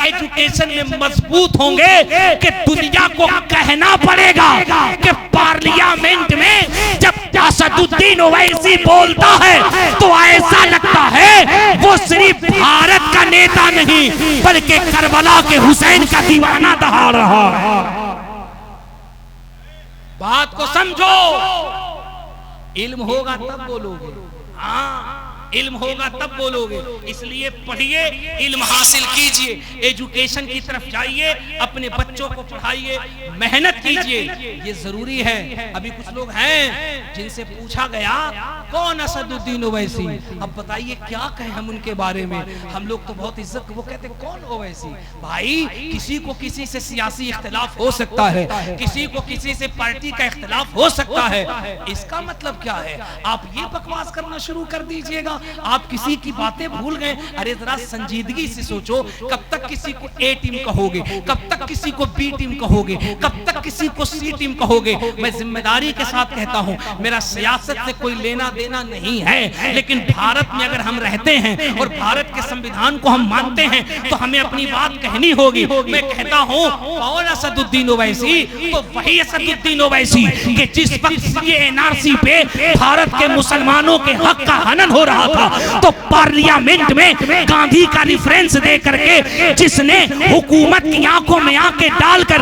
Education में मजबूत होंगे कि दुनिया को कहना पड़ेगा कि पार्लियामेंट में जब असदुद्दीन ओवैसी बोलता है तो ऐसा लगता है वो सिर्फ भारत का नेता नहीं बल्कि करबला के हुसैन का दीवाना दहा रहा है। बात को समझो, इल्म होगा तब बोलोगे, हाँ इल्म होगा तब बोलोगे। इसलिए पढ़िए, इल्म हासिल कीजिए, एजुकेशन की तरफ जाइए, अपने बच्चों को पढ़ाइए, मेहनत कीजिए, ये जरूरी है। अभी कुछ लोग हैं जिनसे पूछा गया कौन असदुद्दीन ओवैसी, अब बताइए क्या कहें हम उनके बारे में। हम लोग तो बहुत इज्जत, वो कहते कौन ओवैसी। भाई किसी को किसी से सियासी इख्तिलाफ हो सकता है, किसी को किसी से पार्टी का इख्तिलाफ हो सकता है, इसका मतलब क्या है आप ये बकवास करना शुरू कर दीजिएगा। आप किसी की बातें भूल गए। अरे जरा संजीदगी से सोचो, कब तक किसी को ए टीम कहोगे, कब तक किसी को बी टीम कहोगे, कब तक किसी को सी टीम कहोगे। मैं जिम्मेदारी के साथ कहता हूं, मेरा सियासत से कोई लेना देना नहीं है, लेकिन भारत में अगर हम रहते हैं और भारत के संविधान को हम मानते हैं तो हमें अपनी बात कहनी होगी। मैं कहता हूं कौन असदुद्दीन ओवैसी, तो वही असदुद्दीन ओवैसी कि जिस वक्त ये एनआरसी पे भारत के मुसलमानों के हक का हनन हो रहा था तो पार्लियामेंट में गांधी का रिफरेंस दे करके जिसने हुकूमत की आंखों में आंखें डालकर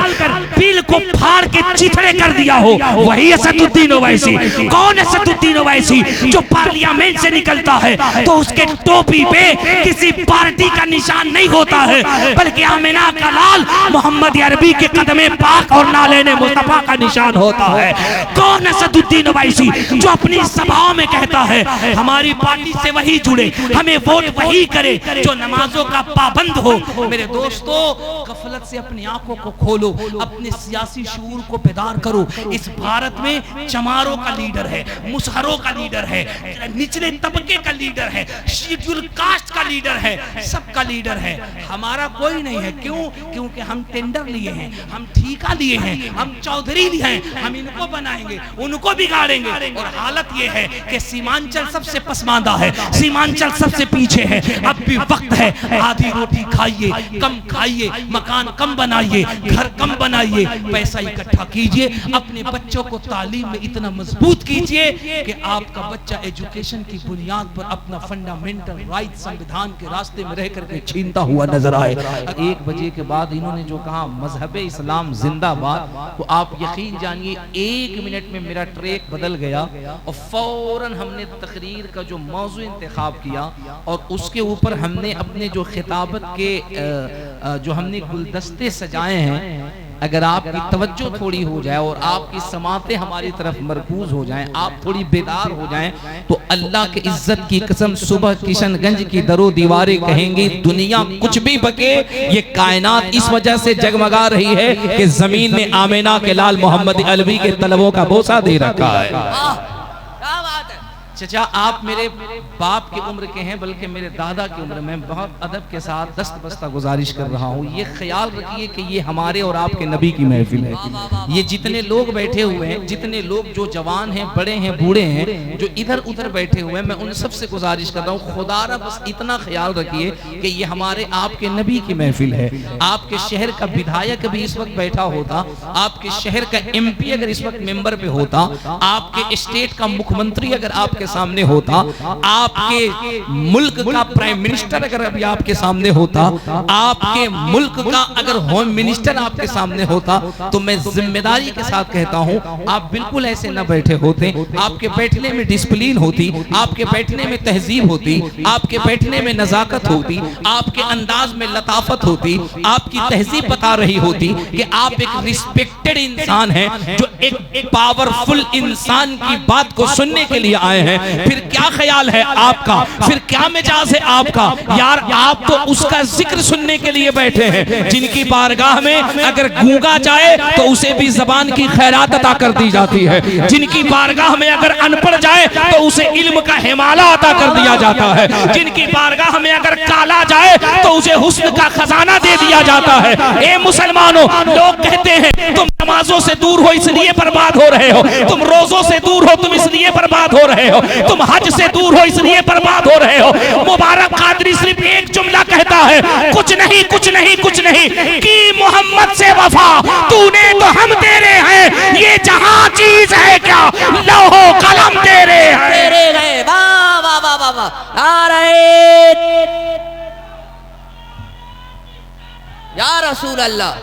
बिल को फाड़ के चिथड़े कर दिया हो, वही असदुद्दीन ओवैसी। कौन असदुद्दीन ओवैसी जो पार्लियामेंट से निकलता है तो उसके टोपी पे किसी पार्टी का निशान नहीं होता है, बल्कि आमिना का लाल मोहम्मद अरबी के कदमे पाक और नालेने मुस्तफा का निशान होता है। कौन असदुद्दीन ओवैसी जो अपनी सभाओं में कहता है हमारी पार्टी से वही जुड़े, हमें वोट वही करे जो नमाजों का पाबंद हो। मेरे दोस्तों, गफलत से अपनी आंखों को खोलो, अपने सियासी शऊर को बेदार करो। इस भारत में चमारों का लीडर है, मुसहरों का लीडर है, निचले तबके का लीडर है, शेड्यूल कास्ट का लीडर है, सबका लीडर है। हमारा कोई नहीं है। क्यों? क्योंकि हम टेंडर लिए हैं, हम ठेका लिए हैं, हम चौधरी लिए हैं, हम इनको बनाएंगे, उनको बिगाड़ेंगे। और हालत यह है कि सीमांचल सबसे पसमानदा है, सीमांचल सबसे पीछे है। अब भी वक्त है, आधी रोटी खाइए, कम खाइए, मकान कम बनाइए, घर कम बनाइए, पैसा इकट्ठा कीजिए, अपने बच्चों को तालीम में इतना मजबूत कीजिए कि आपका बच्चा एजुकेशन की बुनियाद पर अपना फंडामेंटल राइट संविधान के रास्ते में रह करके छीनता हुआ नजर आए। 1 बजे के बाद इन्होंने जो कहा मजहब इस्लाम जिंदाबाद, तो आप यकीन जानिए 1 मिनट में मेरा ट्रैक बदल गया और फौरन हमने तकरीर का जो मौजू इंतखाब किया और उसके ऊपर हमने अपने जो खिताबत के जो हमने गुलदस्ते सजाए हैं, अगर आपकी तवज्जो थोड़ी हो जाए और आपकी समातें हमारी तरफ मरकूज हो जाएं, आप थोड़ी बेदार हो जाएं, तो अल्लाह के इज्जत की कसम सुबह किशनगंज की दरो दीवारें कहेंगी दुनिया कुछ भी बके, ये कायनात इस वजह से जगमगा रही है कि जमीन में आमिना के लाल मोहम्मद अलवी के तलबों का बोसा दे रखा है। चचा, आप मेरे बाप की उम्र के हैं, बल्कि मेरे दादा की उम्र में। बहुत अदब के साथ दस्त बस्ता गुजारिश कर रहा हूँ, ये ख्याल रखिए कि ये हमारे और आपके नबी की महफिल है। ये जितने लोग बैठे हुए हैं, जितने लोग जो जवान हैं, बड़े हैं, बूढ़े हैं, जो इधर उधर बैठे हुए हैं, मैं उन सब से गुजारिश कर रहा हूँ, खुदारा बस इतना ख्याल रखिए कि ये हमारे आपके नबी की महफिल है। आपके शहर का विधायक भी इस वक्त बैठा होता, आपके शहर का MP अगर इस वक्त मेंबर पे होता, आपके स्टेट का मुख्यमंत्री अगर आपके सामने होता, आपके मुल्क का प्राइम मिनिस्टर अगर अभी आपके सामने होता, आपके मुल्क का अगर होम मिनिस्टर आपके सामने होता, तो मैं जिम्मेदारी के साथ कहता हूं आप बिल्कुल ऐसे न बैठे होते। आपके बैठने में डिसिप्लिन होती, आपके बैठने में तहजीब होती, आपके बैठने में नजाकत होती, आपके अंदाज में लताफत होती, आपकी तहजीब बता रही होती कि आप एक रिस्पेक्टेड इंसान हैं जो एक पावरफुल इंसान की बात को सुनने के लिए आए हैं। फिर क्या ख्याल है आपका, फिर क्या मिजाज है आपका? यार आप तो उसका जिक्र सुनने के लिए बैठे हैं जिनकी बारगाह में अगर गूंगा जाए तो उसे भी जबान की खैरात अता कर दी जाती है, जिनकी बारगाह में अगर अनपढ़ जाए तो उसे इल्म का हिमाला अता कर दिया जाता है, जिनकी बारगाह में अगर काला जाए तो उसे हुस्न का खजाना दे दिया जाता है। ए मुसलमानों, लोग कहते हैं तुम नमाजों से दूर हो इसलिए बर्बाद हो रहे हो, तुम रोजों से दूर हो तुम इसलिए बर्बाद हो रहे हो, तुम हज से दूर हो इसलिए बर्बाद हो रहे हो। मुबारक कादरी सिर्फ एक जुमला कहता है, कुछ नहीं कुछ नहीं कुछ नहीं की मोहम्मद से वफा, तूने तो हम तेरे हैं, ये जहां चीज है क्या, लौहो कलम तेरे हैं, तेरे गए। वाह वाह वाह वाह वाह, नारे या रसूल अल्लाह,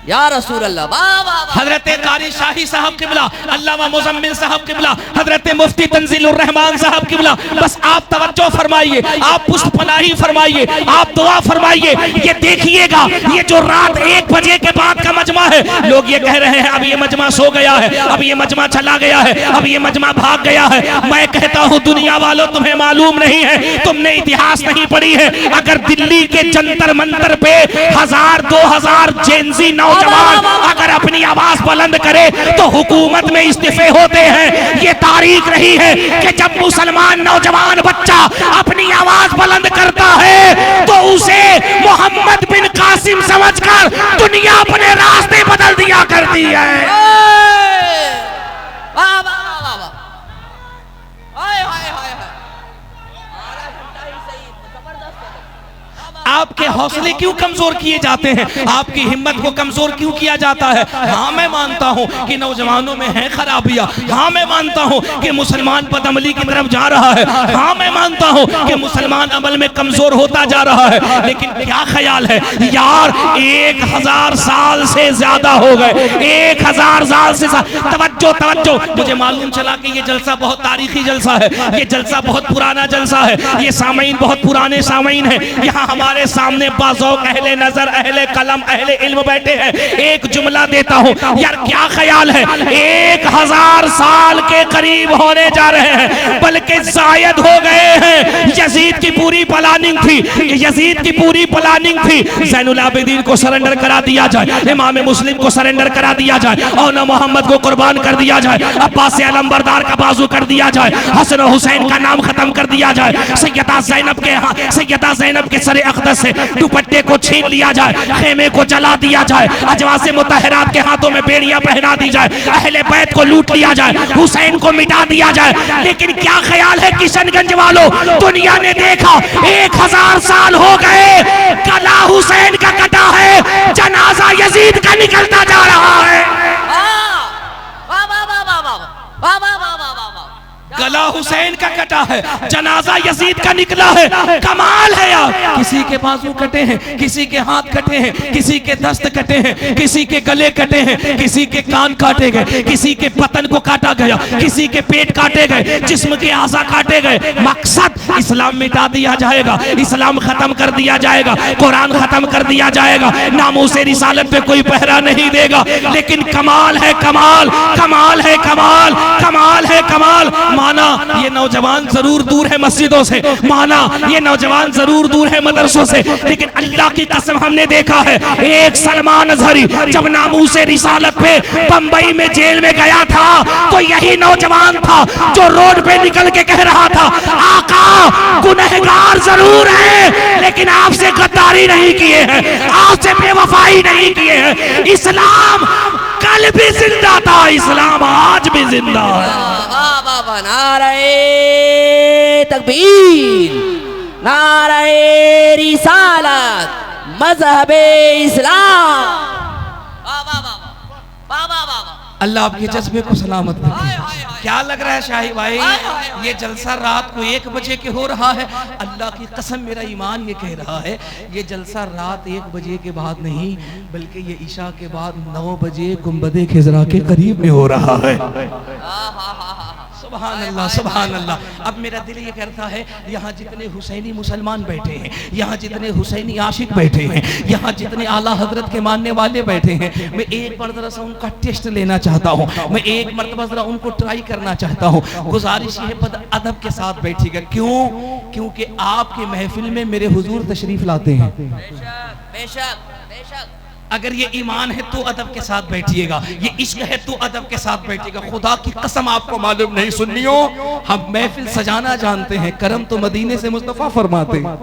या रसूल अल्लाह। वाह वाह वाह। हजरत कारी शाही साहब किबला, अल्लामा मुजम्मिल साहब किबला, हजरत मुफ्ती तंजीलुर रहमान साहब किबला, बस आप तवज्जो फरमाइए, आप पुष्प पनाही फरमाइए, आप दुआ फरमाइए। ये देखिएगा, ये जो रात 1 बजे के बाद का मजमा है, लोग ये कह रहे हैं अब ये मजमा सो गया है, अब ये मजमा चला गया है, अब ये मजमा भाग गया है। मैं कहता हूँ दुनिया वालों, तुम्हें मालूम नहीं है, तुमने इतिहास नहीं पढ़ी है। अगर दिल्ली के जंतर मंतर पे 1000-2000 जेनजी नौजवान अगर अपनी आवाज बुलंद करे तो हुकूमत में इस्तीफे होते हैं। ये तारीख रही है कि जब मुसलमान नौजवान बच्चा अपनी आवाज बुलंद करता है तो उसे मोहम्मद बिन कासिम समझकर दुनिया अपने रास्ते बदल दिया करती है। वाह वाह वाह वाह, हाय हाय हाय हाय, आपके हौसले क्यों कमजोर किए जाते हैं, आपकी हिम्मत को कमजोर क्यों किया जाता है। हाँ मैं मानता हूँ कि नौजवानों में है खराबियां, हाँ मैं मानता हूँ कि मुसलमान बदअमली की तरफ जा रहा है, हाँ मैं मानता हूँ कि मुसलमान अमल में कमजोर होता जा रहा है, लेकिन क्या ख्याल है यार, 1000 साल से ज्यादा हो गए, 1000 साल से तवज्जो तवज्जो। मुझे मालूम चला कि ये जलसा बहुत तारीखी जलसा है, ये जलसा बहुत पुराना जलसा है, ये सामीन बहुत पुराने सामीन है। यहाँ हमारे सामने बाज़ौक़ अहले नजर, अहले कलम, अहले इल्म बैठे हैं। एक जुमला देता हूँ यार, क्या ख्याल है 1000 साल के करीब होने जा रहे हैं, बल्कि जायद हो गए हैं। यजीद की पूरी प्लानिंग थी, यजीद की पूरी प्लानिंग थी ज़ैनुल आबिदीन को सरेंडर करा दिया जाए, इमाम मुस्लिम को सरेंडर करा दिया जाए, और न मोहम्मद को कुर्बान कर दिया जाए, अब्बास अलंबरदार का बाजू कर दिया जाए, हसन हुसैन का नाम खत्म कर दिया जाए, सैयदा ज़ैनब के सरे अक़दस से दुपट्टे को छीन लिया जाए, खेमे को जला दिया जाए, अजवाज़े मुतहरात के हाथों में बेड़ियां पहना दी जाए, अहले बैत को लूट लिया जाए, हुसैन को मिटा दिया जाए। लेकिन क्या ख्याल है किशनगंज वालों, दुनिया ने देखा 1000 साल हो गए, गला हुसैन का कटा है, जनाजा यजीद का निकलता जा रहा है। गला हुसैन का कटा है, जनाजा यजीद का निकला है। कमाल है यार, किसी के बाजू कटे हैं, किसी के हाथ कटे हैं, किसी के दस्त कटे हैं, किसी के गले कटे हैं, किसी के कान काटे गए, किसी के पतन को काटा गया, किसी के पेट काटे गए, जिस्म के आज़ा काटे गए। मकसद इस्लाम मिटा दिया जाएगा, इस्लाम खत्म कर दिया जाएगा, कुरान खत्म कर दिया जाएगा, नामूसे रिसालत पे कोई पहरा नहीं देगा। लेकिन कमाल है कमाल, कमाल है कमाल, कमाल है कमाल। माना ये नौजवान जरूर दूर है मस्जिदों से, माना ये नौजवान जरूर दूर है मदरसों से, लेकिन अल्लाह की कसम हमने देखा है एक सलमान अजहरी जब नामूसे रिसालत पे बंबई में जेल में गया था तो यही नौजवान था जो रोड पे निकल के कह रहा था, आका गुनहगार जरूर है लेकिन आपसे गद्दारी नहीं किए हैं, आपसे बेवफाई नहीं किए हैं। इस्लाम कल भी जिंदा था, इस्लाम आज भी जिंदा है। नारे तकबीर, नारे रिसालत, मज़हबे इस्लाम। अल्लाह आपके जज्बे को सलामत रखे। क्या लग रहा है शाही भाई, ये जलसा रात को 1 बजे के हो रहा है। अल्लाह की कसम मेरा ईमान ये कह रहा है ये जलसा रात 1 बजे के बाद नहीं, बल्कि ये ईशा के बाद 9 बजे गुंबदे खिजरा के करीब में हो रहा है। सुभान अल्लाह, सुभान अल्लाह। अब मेरा दिल ये करता है यहाँ जितने हुसैनी मुसलमान बैठे हैं, यहाँ जितने हुसैनी आशिक बैठे हैं, यहाँ जितने आला हजरत के मानने वाले बैठे हैं, मैं एक बार जरा सा उनका टेस्ट लेना चाहता हूँ, मैं एक मरतबा जरा उनको ट्राई करना चाहता हूँ। गुजारिश है बद अदब के साथ बैठिएगा। क्यों? क्योंकि आपके महफिल में मेरे हुजूर तशरीफ लाते हैं। बेशक बेशक बेशक। अगर ये ईमान है तो अदब के साथ बैठिएगा, ये इश्क है तो अदब के साथ बैठिएगा। खुदा की कसम आपको मालूम नहीं सुन्नियों, हम महफिल सजाना जानते हैं, करम तो मदीने से मुस्तफा फरमाते हैं।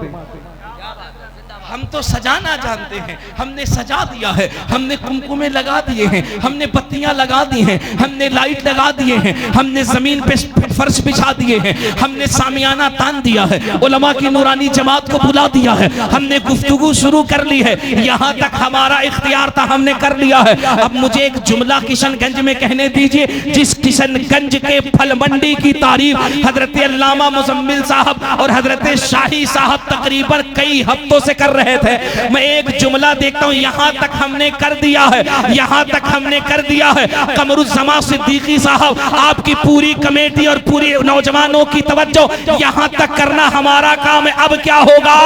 हम तो सजाना जानते हैं, हमने सजा दिया है, हमने कुमकुमे लगा दिए हैं, हमने बत्तियां लगा दी हैं, हमने लाइट लगा दिए हैं, हमने जमीन पे सीमेंट फर्श बिछा दिए हैं, हमने सामियाना तान दिया है, उलमा की नूरानी जमात को बुला दिया है, हमने गुफ्तगू शुरू कर ली है, यहाँ तक हमारा इख्तियार था, हमने कर लिया है। अब मुझे एक जुमला किशनगंज में कहने दीजिए, जिस किशनगंज के फल मंडी की तारीफ हजरत अल्लामा मुजम्मिल साहब और हजरत शाही साहब तकरीबन कई हफ्तों से कर रहे थे। मैं एक जुमला देखता हूँ, यहाँ तक हमने कर दिया है, यहाँ तक हमने कर दिया है। कमरुज़्ज़मा सिद्दीकी साहब, आपकी पूरी कमेटी और पूरी नौजवानों की तवज्जो, यहाँ तक करना हमारा काम है। अब क्या होगा?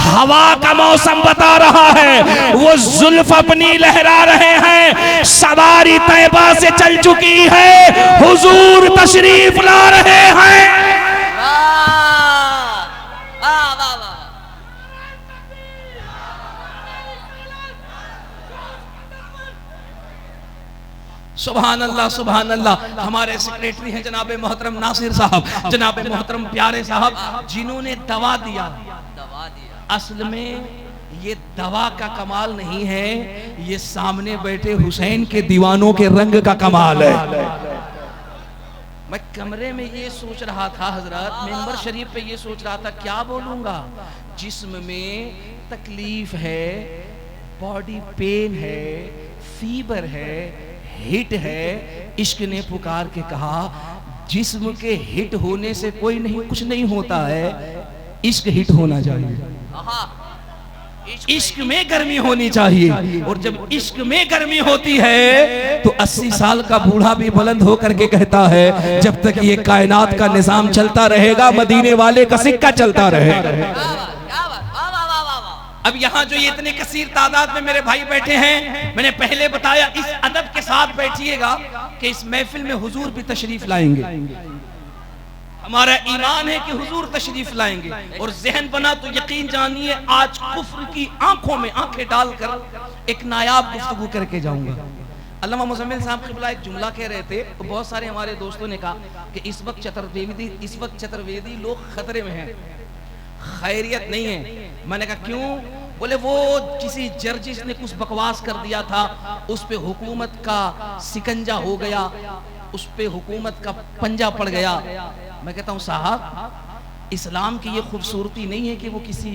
हवा का मौसम बता रहा है, वो जुल्फ अपनी लहरा रहे हैं, सवारी तैयबा से चल चुकी है, हुजूर तशरीफ ला रहे हैं। सुभान अल्लाह, सुभान अल्लाह। हमारे सेक्रेटरी हैं जनाब मोहतरम नासिर साहब, जनाब मोहतरम प्यारे साहब, जिन्होंने दवा दिया। असल में ये दवा का कमाल नहीं है, ये सामने बैठे हुसैन के दीवानों के रंग का कमाल है। मैं कमरे में ये सोच रहा था हजरत, मेंबर शरीफ पे ये सोच रहा था क्या बोलूंगा। जिस्म में तकलीफ है, बॉडी पेन है, फीवर है, हिट है। इश्क ने पुकार के कहा, जिस्म के हिट होने से कोई नहीं, कुछ नहीं होता है, इश्क हिट होना चाहिए। इश्क में गर्मी होनी चाहिए, और जब इश्क में गर्मी होती है तो 80 साल का बूढ़ा भी बुलंद होकर के कहता है, जब तक ये कायनात का निजाम चलता रहेगा, मदीने वाले का सिक्का चलता रहेगा। अब यहाँ जो ये इतने कसीर तादाद में मेरे भाई बैठे हैं, मैंने पहले बताया इस अदब के साथ बैठिएगा कि इस महफिल में हुजूर भी तशरीफ लाएंगे। हमारा ईमान है कि हुजूर तशरीफ लाएंगे, और जहन बना तो यकीन जानिए आज कुफ्र की आंखों में आंखें डालकर एक नायाब गुफ्तगू करके जाऊंगा। अल्लामा मुजम्मिल साहब क़िबला एक जुमला कह रहे थे, तो बहुत सारे हमारे दोस्तों ने कहा कि इस वक्त चतुर्वेदी लोग खतरे में हैं, खैरियत नहीं है। मैंने कहा क्यों? बोले वो किसी जर्जिस ने कुछ बकवास कर दिया था, उस पे हुकूमत का सिकंजा हो गया, उस पे हुकूमत का पंजा पड़ गया। मैं कहता हूं साहब, इस्लाम की ये खूबसूरती नहीं है कि वो किसी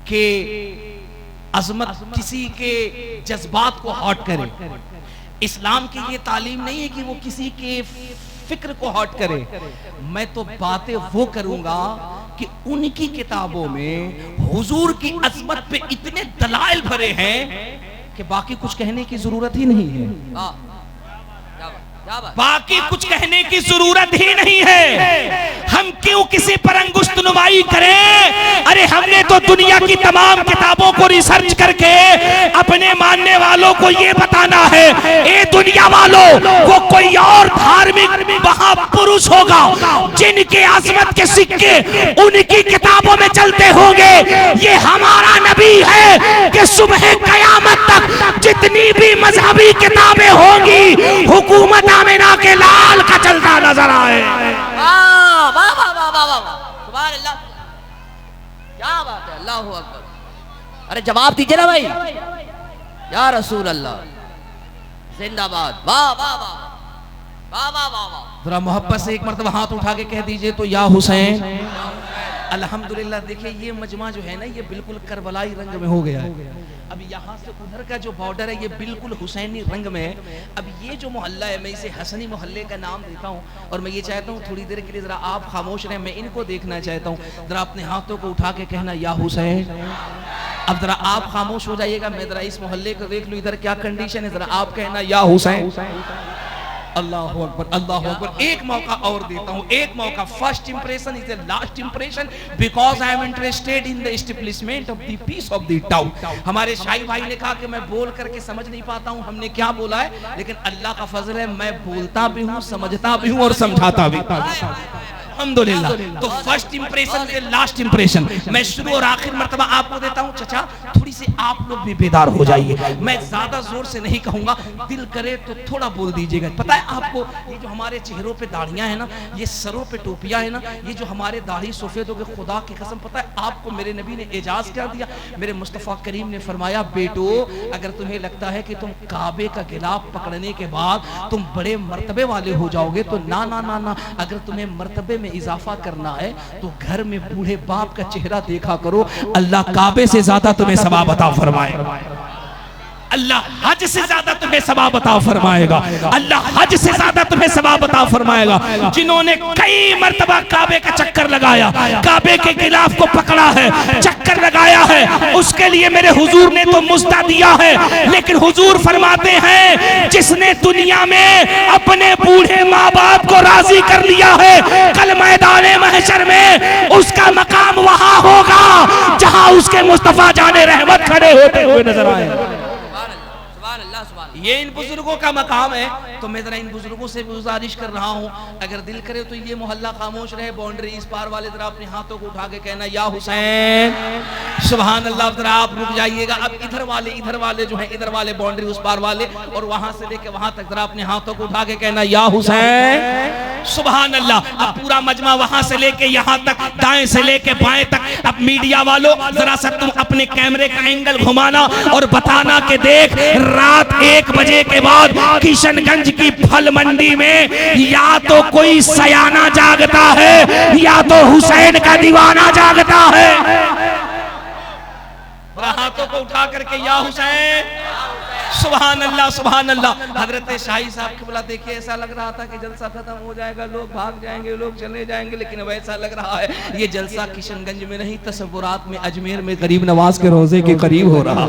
के अजमत, किसी के जज्बात को हॉट करे। इस्लाम की ये तालीम नहीं है कि वो किसी के फिक्र को हॉट करे। मैं तो बातें वो करूंगा कि उनकी किताबों में हुजूर की अजमत पे इतने दलाइल भरे हैं कि बाकी कुछ कहने की जरूरत ही नहीं है। बाकी कुछ कहने की जरूरत ही नहीं है। हम क्यों किसी पर अंगुष्ठ नुमाई करें? अरे हमने तो दुनिया की तमाम किताबों को रिसर्च करके अपने मानने वालों को ये बताना है, ए दुनिया वालों, वो कोई और धार्मिक महापुरुष होगा जिनके अजमत के सिक्के उनकी किताबों में चलते होंगे। ये हमारा नबी है कि सुबह कयामत तक जितनी भी मजहबी किताबें होंगी, हुकूमत आमिना के लाल का चलता नजर आए। वाह वाह वाह वाह वाह वाह, सुभान अल्लाह, क्या बात है, अल्लाहू अकबर। अरे जवाब दीजिए ना भाई, या रसूल अल्लाह, जिंदाबाद। वाह वाह वाह वाह वाह वाह वाह। जरा मोहब्बत से एक मर्तबा हाथ उठा के कह दीजिए तो, या हुसैन। अल्हम्दुलिल्लाह। देखिए ये मजमा जो है ना, ये बिल्कुल करबलाई रंग में हो गया है। अब यहाँ से उधर का जो बॉर्डर है ये बिल्कुल हुसैनी रंग में है। अब ये जो मोहल्ला है, मैं इसे हसनी मोहल्ले का नाम देता हूँ, और मैं ये चाहता हूँ थोड़ी देर के लिए जरा आप खामोश रहें, मैं इनको देखना चाहता हूँ। जरा अपने हाथों को उठा के कहना, या हुसैन। अब जरा आप खामोश हो जाइएगा, मैं जरा इस मोहल्ले को देख लूँ इधर क्या कंडीशन है, जरा आप कहना, या हुसैन। अल्लाहु अकबर, अल्लाहु अकबर। एक मौका और देता हूँ, एक मौका। First impression is the last impression, because I am interested in the establishment of the peace of the town. हमारे शाही भाई ने कहा कि मैं बोल करके समझ नहीं पाता हूँ हमने क्या बोला है, लेकिन अल्लाह का फजल है, मैं बोलता भी हूँ, समझता भी हूँ और समझाता भी। अल्हम्दुलिल्लाह। तो फर्स्ट इंप्रेशन से लास्ट इंप्रेशन मैं शुरू और आखिर मर्तबा आपको देता हूँ। चचा थोड़ी सी आप लोग भी बेदार हो जाइए। मैं ज्यादा जोर से नहीं कहूंगा, दिल करे तो थोड़ा बोल दीजिएगा। पता है आपको, ये जो हमारे चेहरों पे दाढ़ियां है ना, ये सरों पे टोपियां है ना, ये जो हमारे दाढ़ी सफेद हो गए, खुदा की कसम पता है आपको मेरे नबी ने एजाज क्या दिया? मेरे मुस्तफ़ा करीम ने फरमाया, बेटो अगर तुम्हें लगता है कि तुम काबे का गिलाफ पकड़ने के बाद तुम बड़े मर्तबे वाले हो जाओगे, तो ना ना ना ना, अगर तुम्हें मर्तबे में इजाफा करना है तो घर में बूढ़े बाप का चेहरा देखा करो, अल्लाह काबे से ज्यादा तुम्हें सवाब अता फरमाए। अल्लाह हज से ज्यादा तुम्हें सवाब अता फरमाएगा। अल्लाह हज से ज्यादा तुम्हें सवाब अता फरमाएगा। जिन्होंने कई मर्तबा काबे का चक्कर लगाया, काबे के खिलाफ को पकड़ा है, चक्कर लगाया है, उसके लिए मेरे हुजूर ने तो मुस्ता दिया है। लेकिन हुजूर फरमाते हैं, जिसने दुनिया में अपने बूढ़े माँ बाप को राजी कर लिया है, कल मैदाने महशर में उसका मकाम वहां होगा जहां उसके मुस्तफा जाने रहमत खड़े होते हुए नजर आए। ये इन बुजुर्गों का मकाम है। तो मैं जरा इन बुजुर्गों से गुजारिश कर रहा हूँ, अगर दिल करे तो ये मोहल्ला खामोश रहे, बाउंड्री इस पार वाले जरा अपने हाथों को उठा के कहना, या हुसैन सुभान अल्लाह। जरा आप रुक जाइएगा। अब इधर वाले जो हैं, इधर वाले बाउंड्री उस पार वाले, और वहां से लेके वहां तक जरा अपने हाथों को उठा के कहना, या हुसैन सुभान अल्लाह। अब पूरा मजमा वहां से लेके यहाँ तक, दाएं से लेके बाएं तक। अब मीडिया वालों जरा सा तुम अपने कैमरे का एंगल घुमाना और बताना कि देख, रात 1 बजे के बाद किशनगंज की फल मंडी में या तो कोई सयाना जागता है या तो हुसैन का दीवाना जागता है। हाथों को उठा करके या हुसैन सुभान अल्लाह सुभान अल्लाह। हजरत शाही साहब के बोला, देखिए ऐसा लग रहा था कि जलसा खत्म हो जाएगा, लोग भाग जाएंगे, लोग चले जाएंगे, लेकिन अब ऐसा लग रहा है ये जलसा किशनगंज में नहीं, तसव्वुरात में अजमेर में गरीब नवाज के रोजे के करीब हो रहा।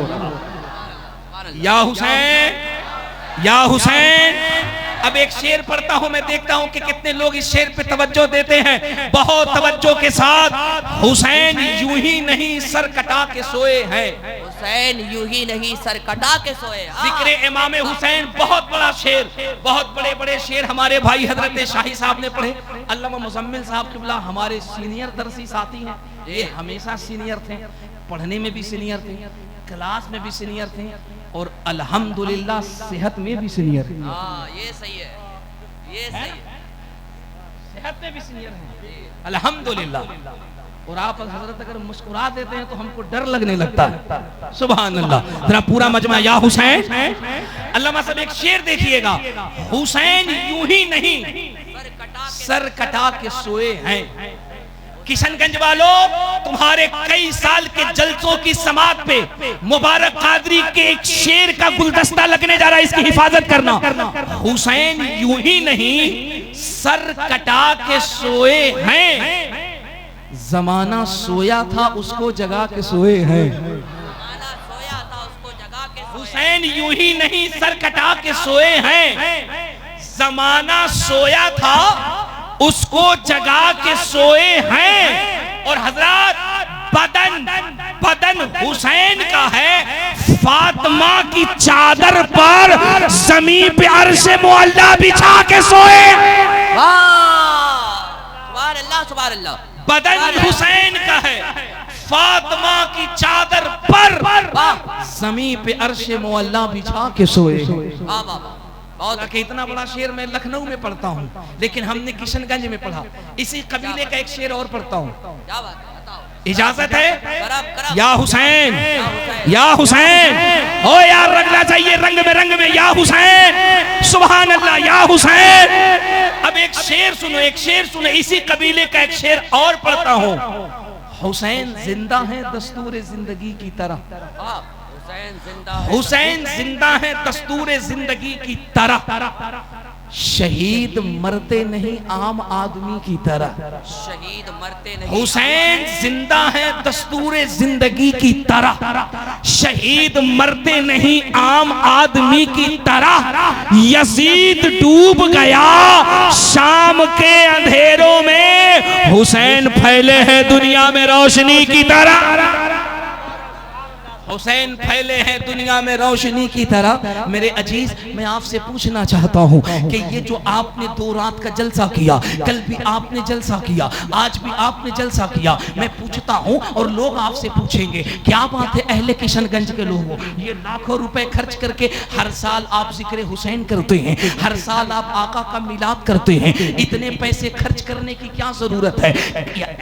या हुसैन या हुसैन। अब एक शेर पढ़ता हूं, मैं देखता हूं कि कितने लोग इस शेर पे तवज्जो देते हैं, बहुत तवज्जो के साथ। हुसैन यूं ही नहीं सर कटा के सोए हैं, हुसैन यूं ही नहीं सर कटा के सोए। जिक्र इमाम हुसैन, बहुत बड़ा शेर, बहुत बड़े बड़े शेर हमारे भाई हजरत शाही साहब ने पढ़े। अल्लामा मुजम्मिल साहब किबला हमारे सीनियर दरसी साथी हैं, ये हमेशा सीनियर थे, पढ़ने में भी सीनियर थे, क्लास में भी सीनियर थे, और अल्हम्दुलिल्लाह सेहत में भी सीनियर है। हाँ, ये सही है, ये सही है, सेहत में भी सीनियर है अल्हम्दुलिल्लाह। और आप हजरत अगर मुस्कुरा देते हैं तो हमको डर लगने लगता है। सुभान अल्लाह। जरा पूरा मजमा या हुसैन। अल्लामा साहब एक शेर देखिएगा, हुसैन यूं ही नहीं सर कटा के सोए हैं। किशनगंज वालों, तुम्हारे कई साल के जलसों की समात पे मुबारक कादरी के एक शेर का गुलदस्ता लगने जा रहा है, इसकी हिफाजत करना। हुसैन यूं ही नहीं सर कटा के सोए हैं, जमाना सोया था उसको जगा के सोए हैं। हुसैन यूं ही नहीं सर कटा के सोए हैं, जमाना सोया था उसको जगा के सोए हैं। और हजरत बदन हुसैन का है, फातिमा की चादर पर ज़मीन पे अर्शे मुअल्ला बिछा के सोए। सुभान अल्लाह सुभान अल्लाह। बदन हुसैन का है, फातिमा की चादर पर ज़मीन पे अर्शे मुअल्ला बिछा के सोए। और इतना बड़ा शेर मैं लखनऊ में पढ़ता हूँ, लेकिन हमने किशनगंज में पढ़ा। इसी कबीले का एक शेर और पढ़ता हूँ, क्या बात है, बताओ। इजाजत है? या हुसैन या हुसैन, ओ यार रंगना चाहिए रंग में या हुसैन सुभान अल्लाह या हुसैन। अब एक शेर सुनो, एक शेर सुनो, इसी कबीले का एक शेर और पढ़ता हूँ। हुसैन जिंदा है दस्तूर जिंदगी की तरह, हुसैन जिंदा है दस्तूर जिंदगी की तरह, शहीद मरते नहीं आम आदमी की तरह। शहीद मरते नहीं, हुसैन जिंदा है दस्तूर जिंदगी की तरह, शहीद मरते नहीं आम आदमी की तरह। यजीद डूब गया शाम के अंधेरों में, हुसैन फैले हैं दुनिया में रोशनी की तरह। हुसैन फैले हैं दुनिया में रोशनी की तरह। मेरे अजीज, मैं आपसे पूछना चाहता हूँ कि ये जो आपने 2 रात का जलसा किया, कल भी आपने जलसा किया, आज भी आपने जलसा किया, मैं पूछता हूँ और लोग आपसे पूछेंगे, क्या बात है अहले किशनगंज के लोगों, ये लाखों रुपए खर्च करके हर साल आप जिक्र हुसैन करते हैं, हर साल आप आका का मिलाद करते हैं, इतने पैसे खर्च करने की क्या जरूरत है?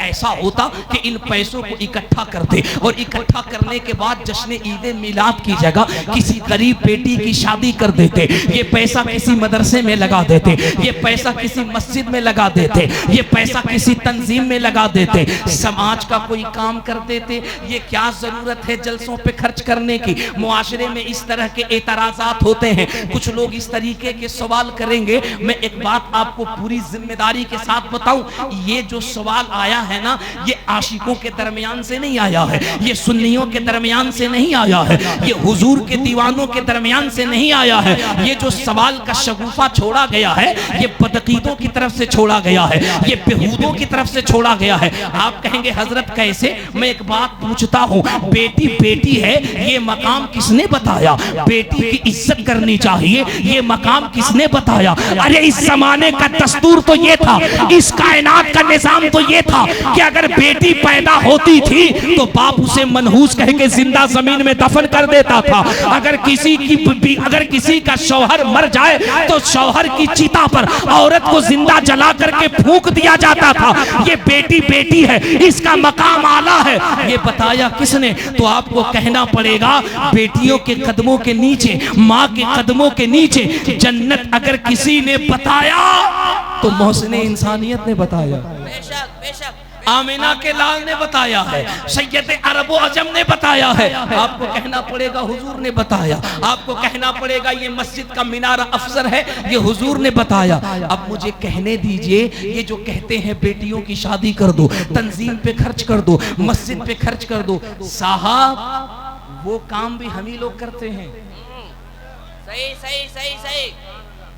ऐसा होता कि इन पैसों को इकट्ठा करते और इकट्ठा करने के बाद जश्न ईद मिलाद की जगह किसी गरीब बेटी की शादी कर देते, ये पैसा किसी मदरसे में लगा देते, ये पैसा किसी मस्जिद में लगा देते, ये पैसा किसी तंजीम में लगा देते, समाज का कोई काम कर देते। ये क्या जरूरत है जलसों पे खर्च करने की? मुआशरे में इस तरह के एतराजात होते हैं, कुछ लोग इस तरीके के सवाल करेंगे। मैं एक बात आपको पूरी जिम्मेदारी के साथ बताऊं, ये जो सवाल आया है ना, ये आशिकों के दरमियान से नहीं आया है, ये सुन्नियों के दरमियान से नहीं आया है, ये हुजूर के दीवानों के दरमियान से नहीं आया है। ये जो सवाल का शगुफा छोड़ा गया है, ये बदअकीदों की तरफ से छोड़ा गया है, ये बेहूदों की तरफ से छोड़ा गया है। आप कहेंगे हजरत कैसे? मैं एक बात पूछता हूँ, बेटी बेटी है, ये मकाम किसने बताया? बेटी की इज्जत करनी चाहिए, ये मकाम किसने बताया? अरे इस जमाने का दस्तूर तो ये था, इस कायनात का निजाम तो ये था कि अगर बेटी पैदा होती थी तो बाप उसे मनहूस कह के जिंदा जमीन में दफन कर देता था। अगर किसी का शौहर मर जाए तो शौहर की चिता पर औरत को जिंदा जला करके फूंक दिया जाता था। ये बेटी बेटी है, इसका मकाम आला है, ये बताया किसने? तो आपको कहना पड़ेगा, बेटियों के कदमों के नीचे, माँ के कदमों के नीचे जन्नत अगर किसी ने बताया तो मोहसिन इंसानियत ने बताया, बेशक बेशक आमिना के लाल ने बताया है, सैयद अरब अजम ने बताया है। आपको कहना पड़ेगा हुजूर ने बताया, आपको कहना पड़ेगा ये मस्जिद का मीनारा अफसर है, ये हुजूर ने बताया। अब मुझे कहने दीजिए, ये जो कहते हैं बेटियों की शादी कर दो, तंजीम पे खर्च कर दो, मस्जिद पे खर्च कर दो, साहब वो काम भी हम ही लोग करते हैं। सही सही सही सही,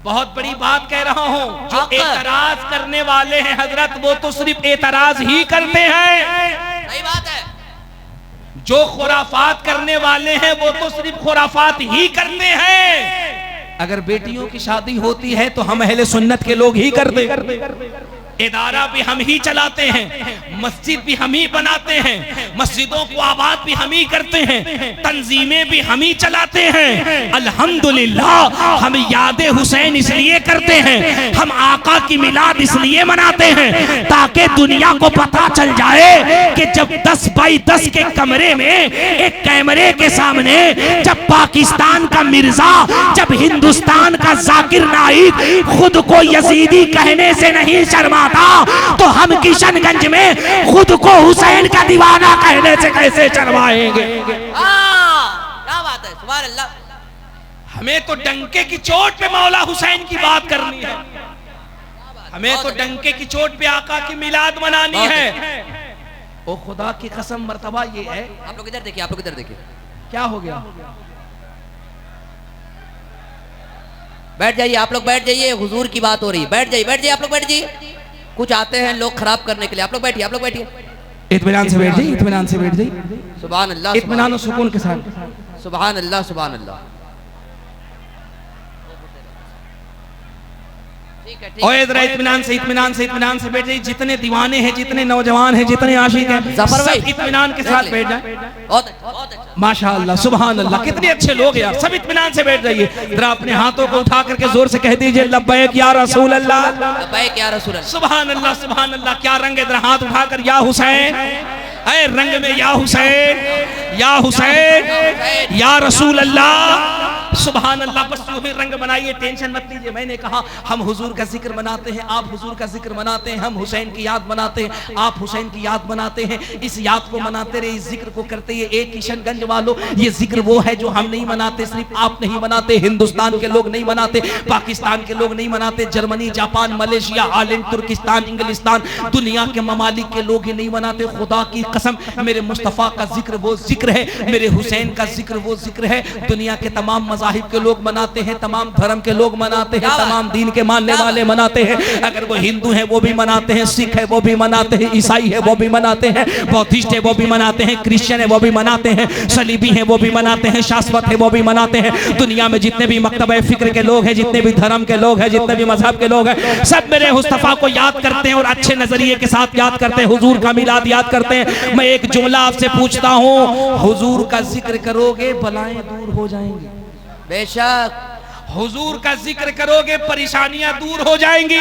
बहुत बड़ी बात कह रहा हूँ। जो एतराज करने वाले हैं हजरत, वो तो सिर्फ एतराज ही करते हैं। सही बात है। जो खुराफात करने वाले हैं वो तो सिर्फ खुराफात ही करते हैं। अगर बेटियों की शादी होती है तो हम अहले सुन्नत के लोग ही करते। इदारा भी हम ही चलाते हैं, मस्जिद भी हम ही बनाते हैं, मस्जिदों को आबाद भी हम ही करते हैं, तंजीमें भी हम ही चलाते हैं। अल्हम्दुलिल्लाह, हम याद हुसैन इसलिए करते हैं, हम आका की मिलाद इसलिए मनाते हैं ताकि दुनिया को पता चल जाए कि जब 10 बाई 10 के कमरे में एक कैमरे के सामने जब पाकिस्तान का मिर्जा, जब हिंदुस्तान का जाकिर नाइक खुद को यजीदी कहने से नहीं शर्मा तो हम किशनगंज में खुद को हुसैन का दीवाना कहने से कैसे शर्माएंगे? क्या बात है, सुभान अल्लाह। हमें तो डंके की चोट पे मौला हुसैन की बात करनी है, हमें तो डंके की चोट पे आका की मिलाद मनानी है। ओ खुदा की कसम, मर्तबा ये है। आप लोग इधर देखिए, आप लोग इधर देखिए, क्या हो गया? बैठ जाइए, आप लोग बैठ जाइए, हुजूर की बात हो रही है। बैठ जाइए, बैठ जाइए, आप लोग बैठ जाइए। कुछ आते हैं लोग खराब करने के लिए। आप लोग बैठिए, आप लोग बैठिए, इत्मीनान से बैठ जाइए, इत्मीनान से बैठ जाइए, सुभान अल्लाह, इत्मीनान और सुकून के साथ, सुभान अल्लाह, सुभान अल्लाह। और इत्मीनान से, इत्मीनान से, इत्मीनान से बैठ जाइए। जितने दीवाने हैं, जितने नौजवान हैं, जितने आशिक हैं, सब इत्मीनान के साथ बैठ जाए। माशाअल्लाह, सुभान अल्लाह, कितने अच्छे लोग हैं। सब इत्मीनान से बैठ जाइए। जरा अपने हाथों को उठा करके जोर से कह दीजिए, लब्बैक या रसूल अल्लाह, लब्बैक या रसूल अल्लाह। सुभान अल्लाह, सुभान अल्लाह। क्या रंग है? जरा हाथ उठाकर या हुसैन, ऐ रंग में या हुसैन, या हुसैन, या रसूल अल्लाह, सुभान अल्लाह। बस यूं ही रंग बनाइए, टेंशन मत लीजिए। मैंने कहा हम हुजूर का जिक्र मनाते हैं, आप हुजूर का जिक्र मनाते हैं, हम हुसैन की याद मनाते हैं, आप हुसैन की याद मनाते हैं। इस याद को मनाते रहे, इस जिक्र को करते हैं। एक किशनगंज वालों, ये जिक्र वो है जो हम नहीं मनाते, सिर्फ आप नहीं मनाते, हिंदुस्तान के लोग नहीं मनाते, पाकिस्तान के लोग नहीं मनाते, जर्मनी, जापान, मलेशिया, हालैंड, तुर्किस्तान, इंग्लिस्तान, दुनिया के ममालिक के लोग ही नहीं मनाते। खुदा की कसम, मेरे मुस्तफ़ा का जिक्र वो जिक्र है, मेरे हुसैन का जिक्र वो जिक्र है। दुनिया के तमाम मज़ाहिब के लोग मनाते हैं, तमाम धर्म के लोग मनाते हैं, तमाम दीन के मानने वाले मनाते हैं। अगर वो हिंदू है वो भी मनाते हैं, सिख है वो भी मनाते हैं, ईसाई है वो भी मनाते हैं, बौद्धिस्ट है वो भी मनाते हैं, क्रिश्चियन है वो भी मनाते हैं, सलीबी है वो भी मनाते हैं, शाश्वत है वो भी मनाते हैं। दुनिया में जितने भी मकतब फिक्र के लोग हैं, जितने भी धर्म के लोग हैं, जितने भी मजहब के लोग हैं, सब मेरे मुस्तफ़ा को याद करते हैं और अच्छे नजरिए के साथ याद करते हैं, हुजूर का मिलाद याद करते हैं। मैं एक जुमला आपसे पूछता हूँ, हुजूर का जिक्र करोगे बलाएं दूर हो जाएंगी? बेशक। हुजूर का जिक्र करोगे परेशानियां दूर हो जाएंगी।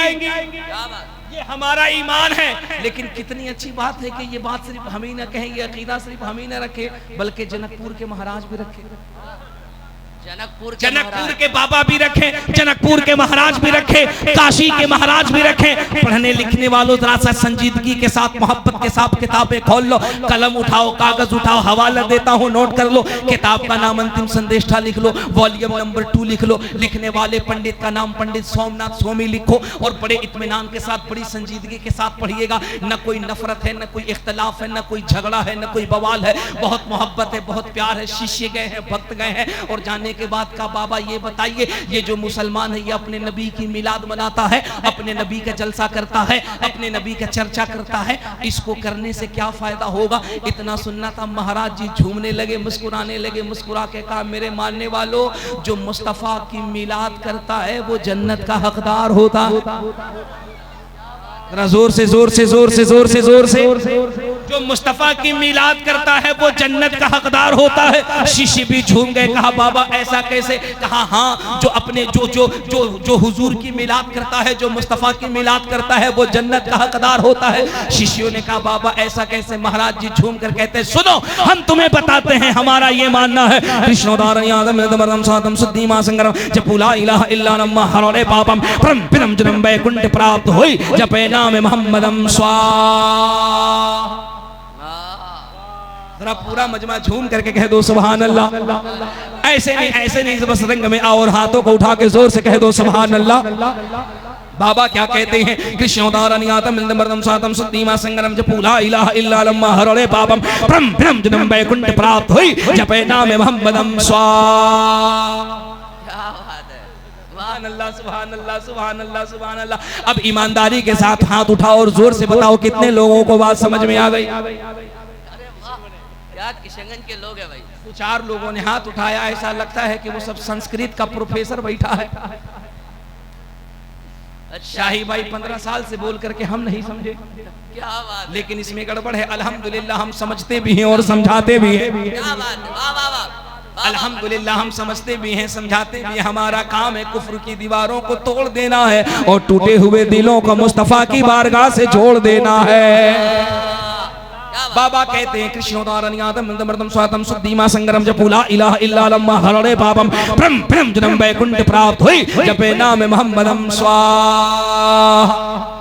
ये हमारा ईमान है। लेकिन कितनी अच्छी बात है कि ये बात सिर्फ हम ही ना कहें, ये अकीदा सिर्फ हम ही ना रखे, बल्कि जनकपुर के महाराज भी रखे, जनकपुर के बाबा भी रखे, जनकपुर के महाराज भी रखे, काशी के महाराज भी रखे। पढ़ने लिखने वालों जरा सा संजीदगी के साथ, मोहब्बत के साथ किताबें खोल लो, कलम उठाओ, कागज उठाओ, हवाला देता हूँ, नोट कर लो। किताब का नाम अंतिम संदेष्टा लिख लो, वॉल्यूम नंबर 2 लिख लो। लिखने वाले पंडित का नाम पंडित सोमनाथ स्वामी लिखो और बड़े इत्मीनान के साथ, बड़ी संजीदगी के साथ पढ़िएगा। न कोई नफरत है, न कोई इख्तलाफ है, न कोई झगड़ा है, न कोई बवाल है, बहुत मोहब्बत है, बहुत प्यार है। शिष्य गए हैं, भक्त गए हैं और जाने के बाद का बाबा ये बताइए, ये जो मुसलमान है ये अपने नबी की मिलाद मनाता है, अपने नबी का जलसा करता है, अपने नबी का चर्चा करता है, इसको करने से क्या फायदा होगा? इतना सुनना था, महाराज जी झूमने लगे, मुस्कुराने लगे, मुस्कुरा के कहा, मेरे मानने वालों, जो मुस्तफा की मिलाद करता है वो जन्नत का हकदार होता। जोर से जोर से जोर से जोर से जोर से, जो मुस्तफा की मिलाद करता है वो जन्नत का हकदार होता है। शिष्य भी झूम गए, कहा बाबा ऐसा कैसे? कहा हाँ, जो अपने जो जो जो जो हुजूर की मिलाद करता है, जो मुस्तफा की मिलाद करता है वो जन्नत का हकदार होता है। शिष्यों ने कहा बाबा ऐसा कैसे? महाराज जी झूम कर कहते हैं, सुनो हम तुम्हें बताते हैं, हमारा ये मानना है, कृष्णोदारम सातम सुद्धीमा संगरम जपुला इलाहा इल्ला नम्मा हरे पापम परम पिरम जन्म वैकुंठ प्राप्त होई जपे नाम मोहम्मदम स्वाहा। जरा पूरा मजमा झूम करके कह दो सुभान अल्लाह। ऐसे नहीं बस रंग में आओ और हाथों को उठा के जोर से कह दो सुभान अल्लाह। बाबा क्या कहते हैं? कृष्णोदारनियातम सातम सुद्धीमा संगरम जपुला इलाहा इल्ला लम्मा हरे पापम परम पिरम जन्म वैकुंठ प्राप्त होई जपे नाम मोहम्मदम स्वाहा। अल्लाह सुभान अल्लाह सुभान अल्लाह सुभान अल्लाह। अब ईमानदारी के साथ हाथ उठाओ और जोर से बताओ कितने लोगों को बात समझ में आ गई? क्या किशनगंज के लोग हैं भाई? 4 लोगों ने हाथ उठाया, ऐसा लगता है कि वो सब संस्कृत का प्रोफेसर बैठा है। शाही भाई 15 साल से बोल करके हम नहीं समझे, क्या बात? लेकिन इसमें गड़बड़ है। अल्हम्दुलिल्लाह हम समझते भी हैं और समझाते भी हैं। क्या बात है? वाह वाह वाह। अल्हम्दुलिल्लाह हम समझते भी हैं, समझाते भी हैं। हमारा काम है कुफ्र की दीवारों को तोड़ देना है और टूटे हुए दिलों को मुस्तफा की बारगाह से जोड़ देना है। बाबा कहते हैं कृष्णोदारनियातम स्वातम सुद्धीमा संगरम जपुला इलाहा इल्ला लम्मा हरे पापम परम पिरम जन्म वैकुंठ प्राप्त होई जपे नाम मोहम्मदम स्वाहा।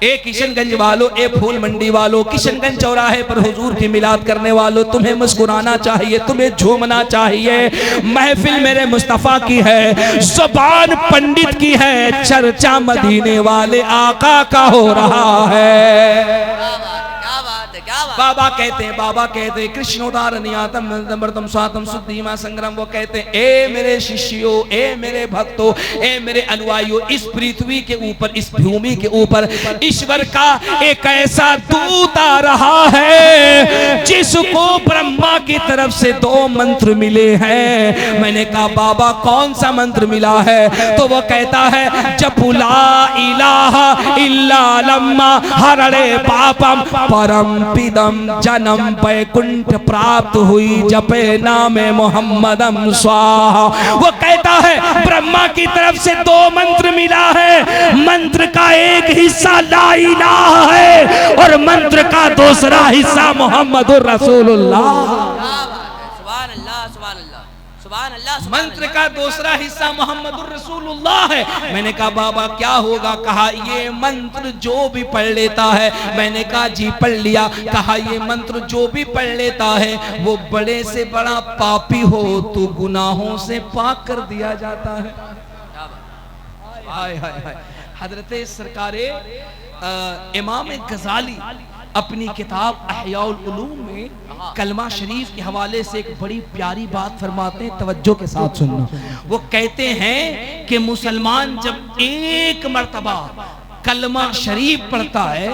ए किशनगंज वालों, ए फूल मंडी वालों, किशनगंज चौराहे पर हुजूर की मिलाद करने वालों, तुम्हें मुस्कुराना चाहिए, तुम्हें झूमना चाहिए। महफिल मेरे मुस्तफा की है, ज़ुबान पंडित की है, चर्चा मदीने वाले आका का हो रहा है। बाबा कहते हैं कृष्णोदारनियातम स्वातम सुद्धीमा संग्राम, वो कहते हैं ए मेरे शिष्यों, ए मेरे भक्तों, ए मेरे अनुयायियों, इस पृथ्वी के ऊपर, इस भूमि के ऊपर ईश्वर का एक ऐसा दूत आ रहा है जिसको ब्रह्मा की तरफ से 2 मंत्र मिले हैं। मैंने कहा बाबा कौन सा मंत्र मिला है? तो वो कहता है जपुला इलाहा इल्ला लम्मा हरे पापम परम पिदम जन्म वैकुंठ प्राप्त हुई जपे नामे मोहम्मदम स्वाहा। वो कहता है ब्रह्मा की तरफ से 2 मंत्र मिला है, मंत्र का एक हिस्सा ला इलाहा है और मंत्र का दूसरा हिस्सा मोहम्मदुर रसूलुल्लाह। मंत्र का दूसरा हिस्सा मोहम्मदुर रसूलुल्लाह है। मैंने कहा बाबा क्या होगा? कहा ये मंत्र जो भी पढ़ लेता है। मैंने कहा जी पढ़ लिया। कहा ये मंत्र जो भी पढ़ लेता है वो बड़े से बड़ा पापी हो तो गुनाहों से पाक कर दिया जाता है। हाय हाय हाय। हजरत सरकारे इमाम गजाली अपनी किताब अहयाउल उलूम में कलमा शरीफ के हवाले से एक बड़ी प्यारी बात फरमाते हैं, तवज्जो के साथ सुनना। वो कहते हैं कि मुसलमान जब एक मर्तबा कलमा शरीफ पढ़ता है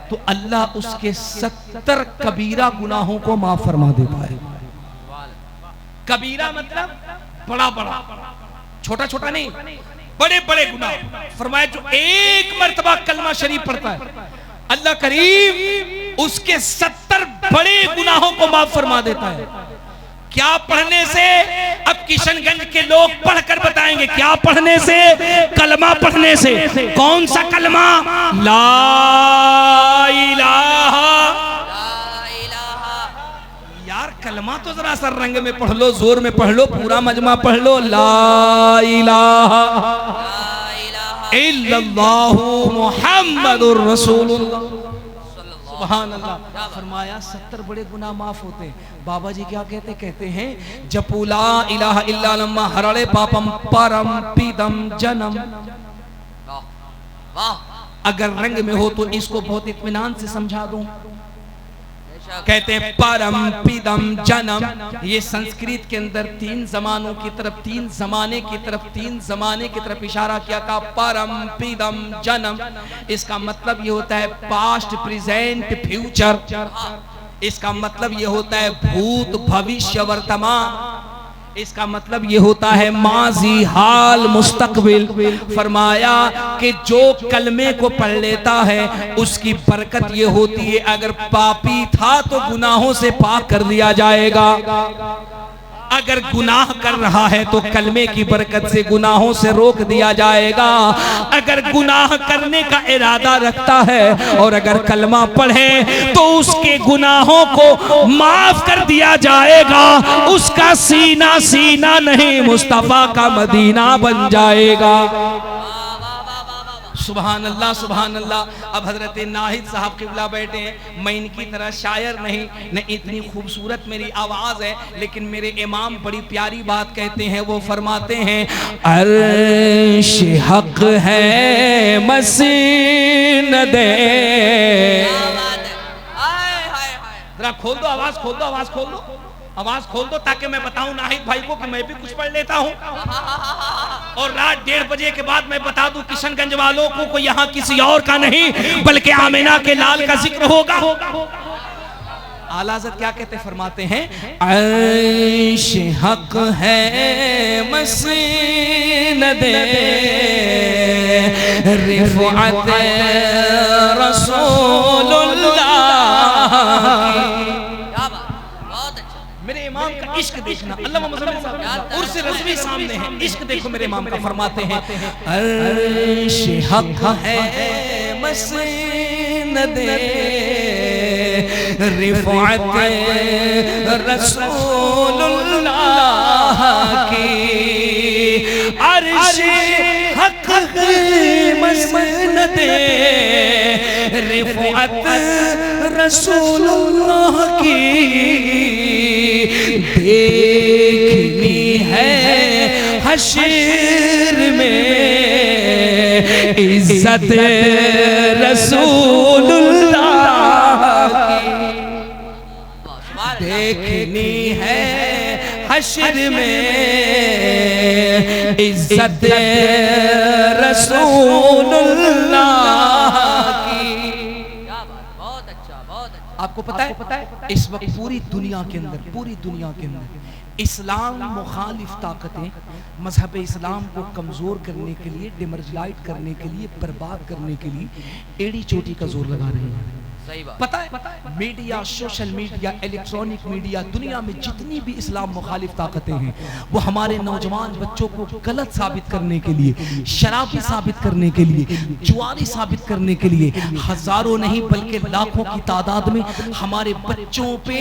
तो अल्लाह उसके 70 कबीरा गुनाहों को माफ फरमा देता है। कबीरा मतलब बड़ा बड़ा, छोटा छोटा नहीं, बड़े बड़े गुनाह। फरमाया जो एक मर्तबा कलमा शरीफ पढ़ता है अल्लाह करीम उसके 70 बड़े गुनाहों को माफ फरमा देता है। क्या पढ़ने से? अब किशनगंज के लोग पढ़कर बताएंगे क्या पढ़ने से? कलमा पढ़ने से। कौन सा कलमा? ला इलाहा। यार कलमा तो जरा सर रंग में पढ़ लो, जोर में पढ़ लो, पूरा मजमा पढ़ लो। ला इलाहा इल्लल्लाहु मुहम्मदुर रसूलुल्लाह। सुभान अल्लाह। फरमाया 70 बड़े गुनाह माफ होते हैं। बाबा जी क्या कहते? कहते हैं जपू ला इलाहा इल्लल्लाह हरड़े पापम परम पीदम जन्म। अगर रंग में हो तो इसको बहुत इत्मीनान से समझा दूं। कहते हैं परम पीदम जन्म। ये संस्कृत के अंदर 3 जमानों की तरफ, 3 जमाने की तरफ, 3 जमाने की तरफ इशारा किया था। परम पीदम जन्म, इसका मतलब ये होता है पास्ट प्रेजेंट फ्यूचर। इसका मतलब ये होता है भूत भविष्य वर्तमान। इसका मतलब ये होता है माजी हाल मुस्तकबिल। फरमाया कि जो कलमे को पढ़ लेता है उसकी बरकत ये होती है, अगर पापी था तो गुनाहों से पाक कर दिया जाएगा। अगर गुनाह कर रहा है तो कलमे की बरकत से गुनाहों से रोक दिया जाएगा। अगर गुनाह करने का इरादा रखता है और अगर कलमा पढ़े तो उसके गुनाहों को माफ कर दिया जाएगा। उसका सीना सीना नहीं मुस्तफा का मदीना बन जाएगा। सुभान अल्लाह सुभान अल्लाह। अब हजरत नाहिद साहब किबला बैठे हैं। मैं इनकी तरह शायर नहीं, न इतनी खूबसूरत मेरी आवाज है, लेकिन मेरे इमाम बड़ी प्यारी बात कहते हैं। वो फरमाते हैं अर्श हक है मसीनद। जरा खोल दो आवाज, खोल दो आवाज, खोल दो आवाज, खोल दो ताकि मैं बताऊं नाहिद भाई को कि मैं भी कुछ पढ़ लेता हूं। और रात 1:30 बजे के बाद मैं बता दूं किशनगंज वालों को यहाँ किसी और का नहीं बल्कि आमिना के लाल का जिक्र होगा। आला हज़रत क्या कहते फरमाते हैं अर्श हक है मसीनद रिफ़अत रसूलुल्लाह। मेरे इमाम का इश्क देखना। अल्लाह मुसल्लम साहब उर्स रज़वी सामने है, इश्क देखो मेरे इमाम का। फरमाते हैं अर्श हक है मसीनद रिफ़अत रसूलुल्लाह की। अर्श हक है मसीनद रिफ़अत रसूलुल्लाह की। देखनी है हश्र में इज्जत रसूलुल्लाह की। देखनी है हश्र में इज्जत रसूलुल्लाह की। आपको पता है इस वक्त पूरी दुनिया के अंदर इस्लाम मुखालिफ ताकतें मजहब इस्लाम को कमजोर करने के लिए, डिमर्जलाइट करने के लिए, बर्बाद करने के लिए एड़ी चोटी का जोर लगा रहे हैं। पता है media, social media, electronic media, दुनिया में जितनी भी इस्लाम मुखालिफ ताकतें हैं वो हमारे नौजवान बच्चों को गलत साबित करने के लिए, शराबी साबित करने के लिए, जुआरी साबित करने के लिए हजारों नहीं बल्कि लाखों की तादाद में हमारे बच्चों पे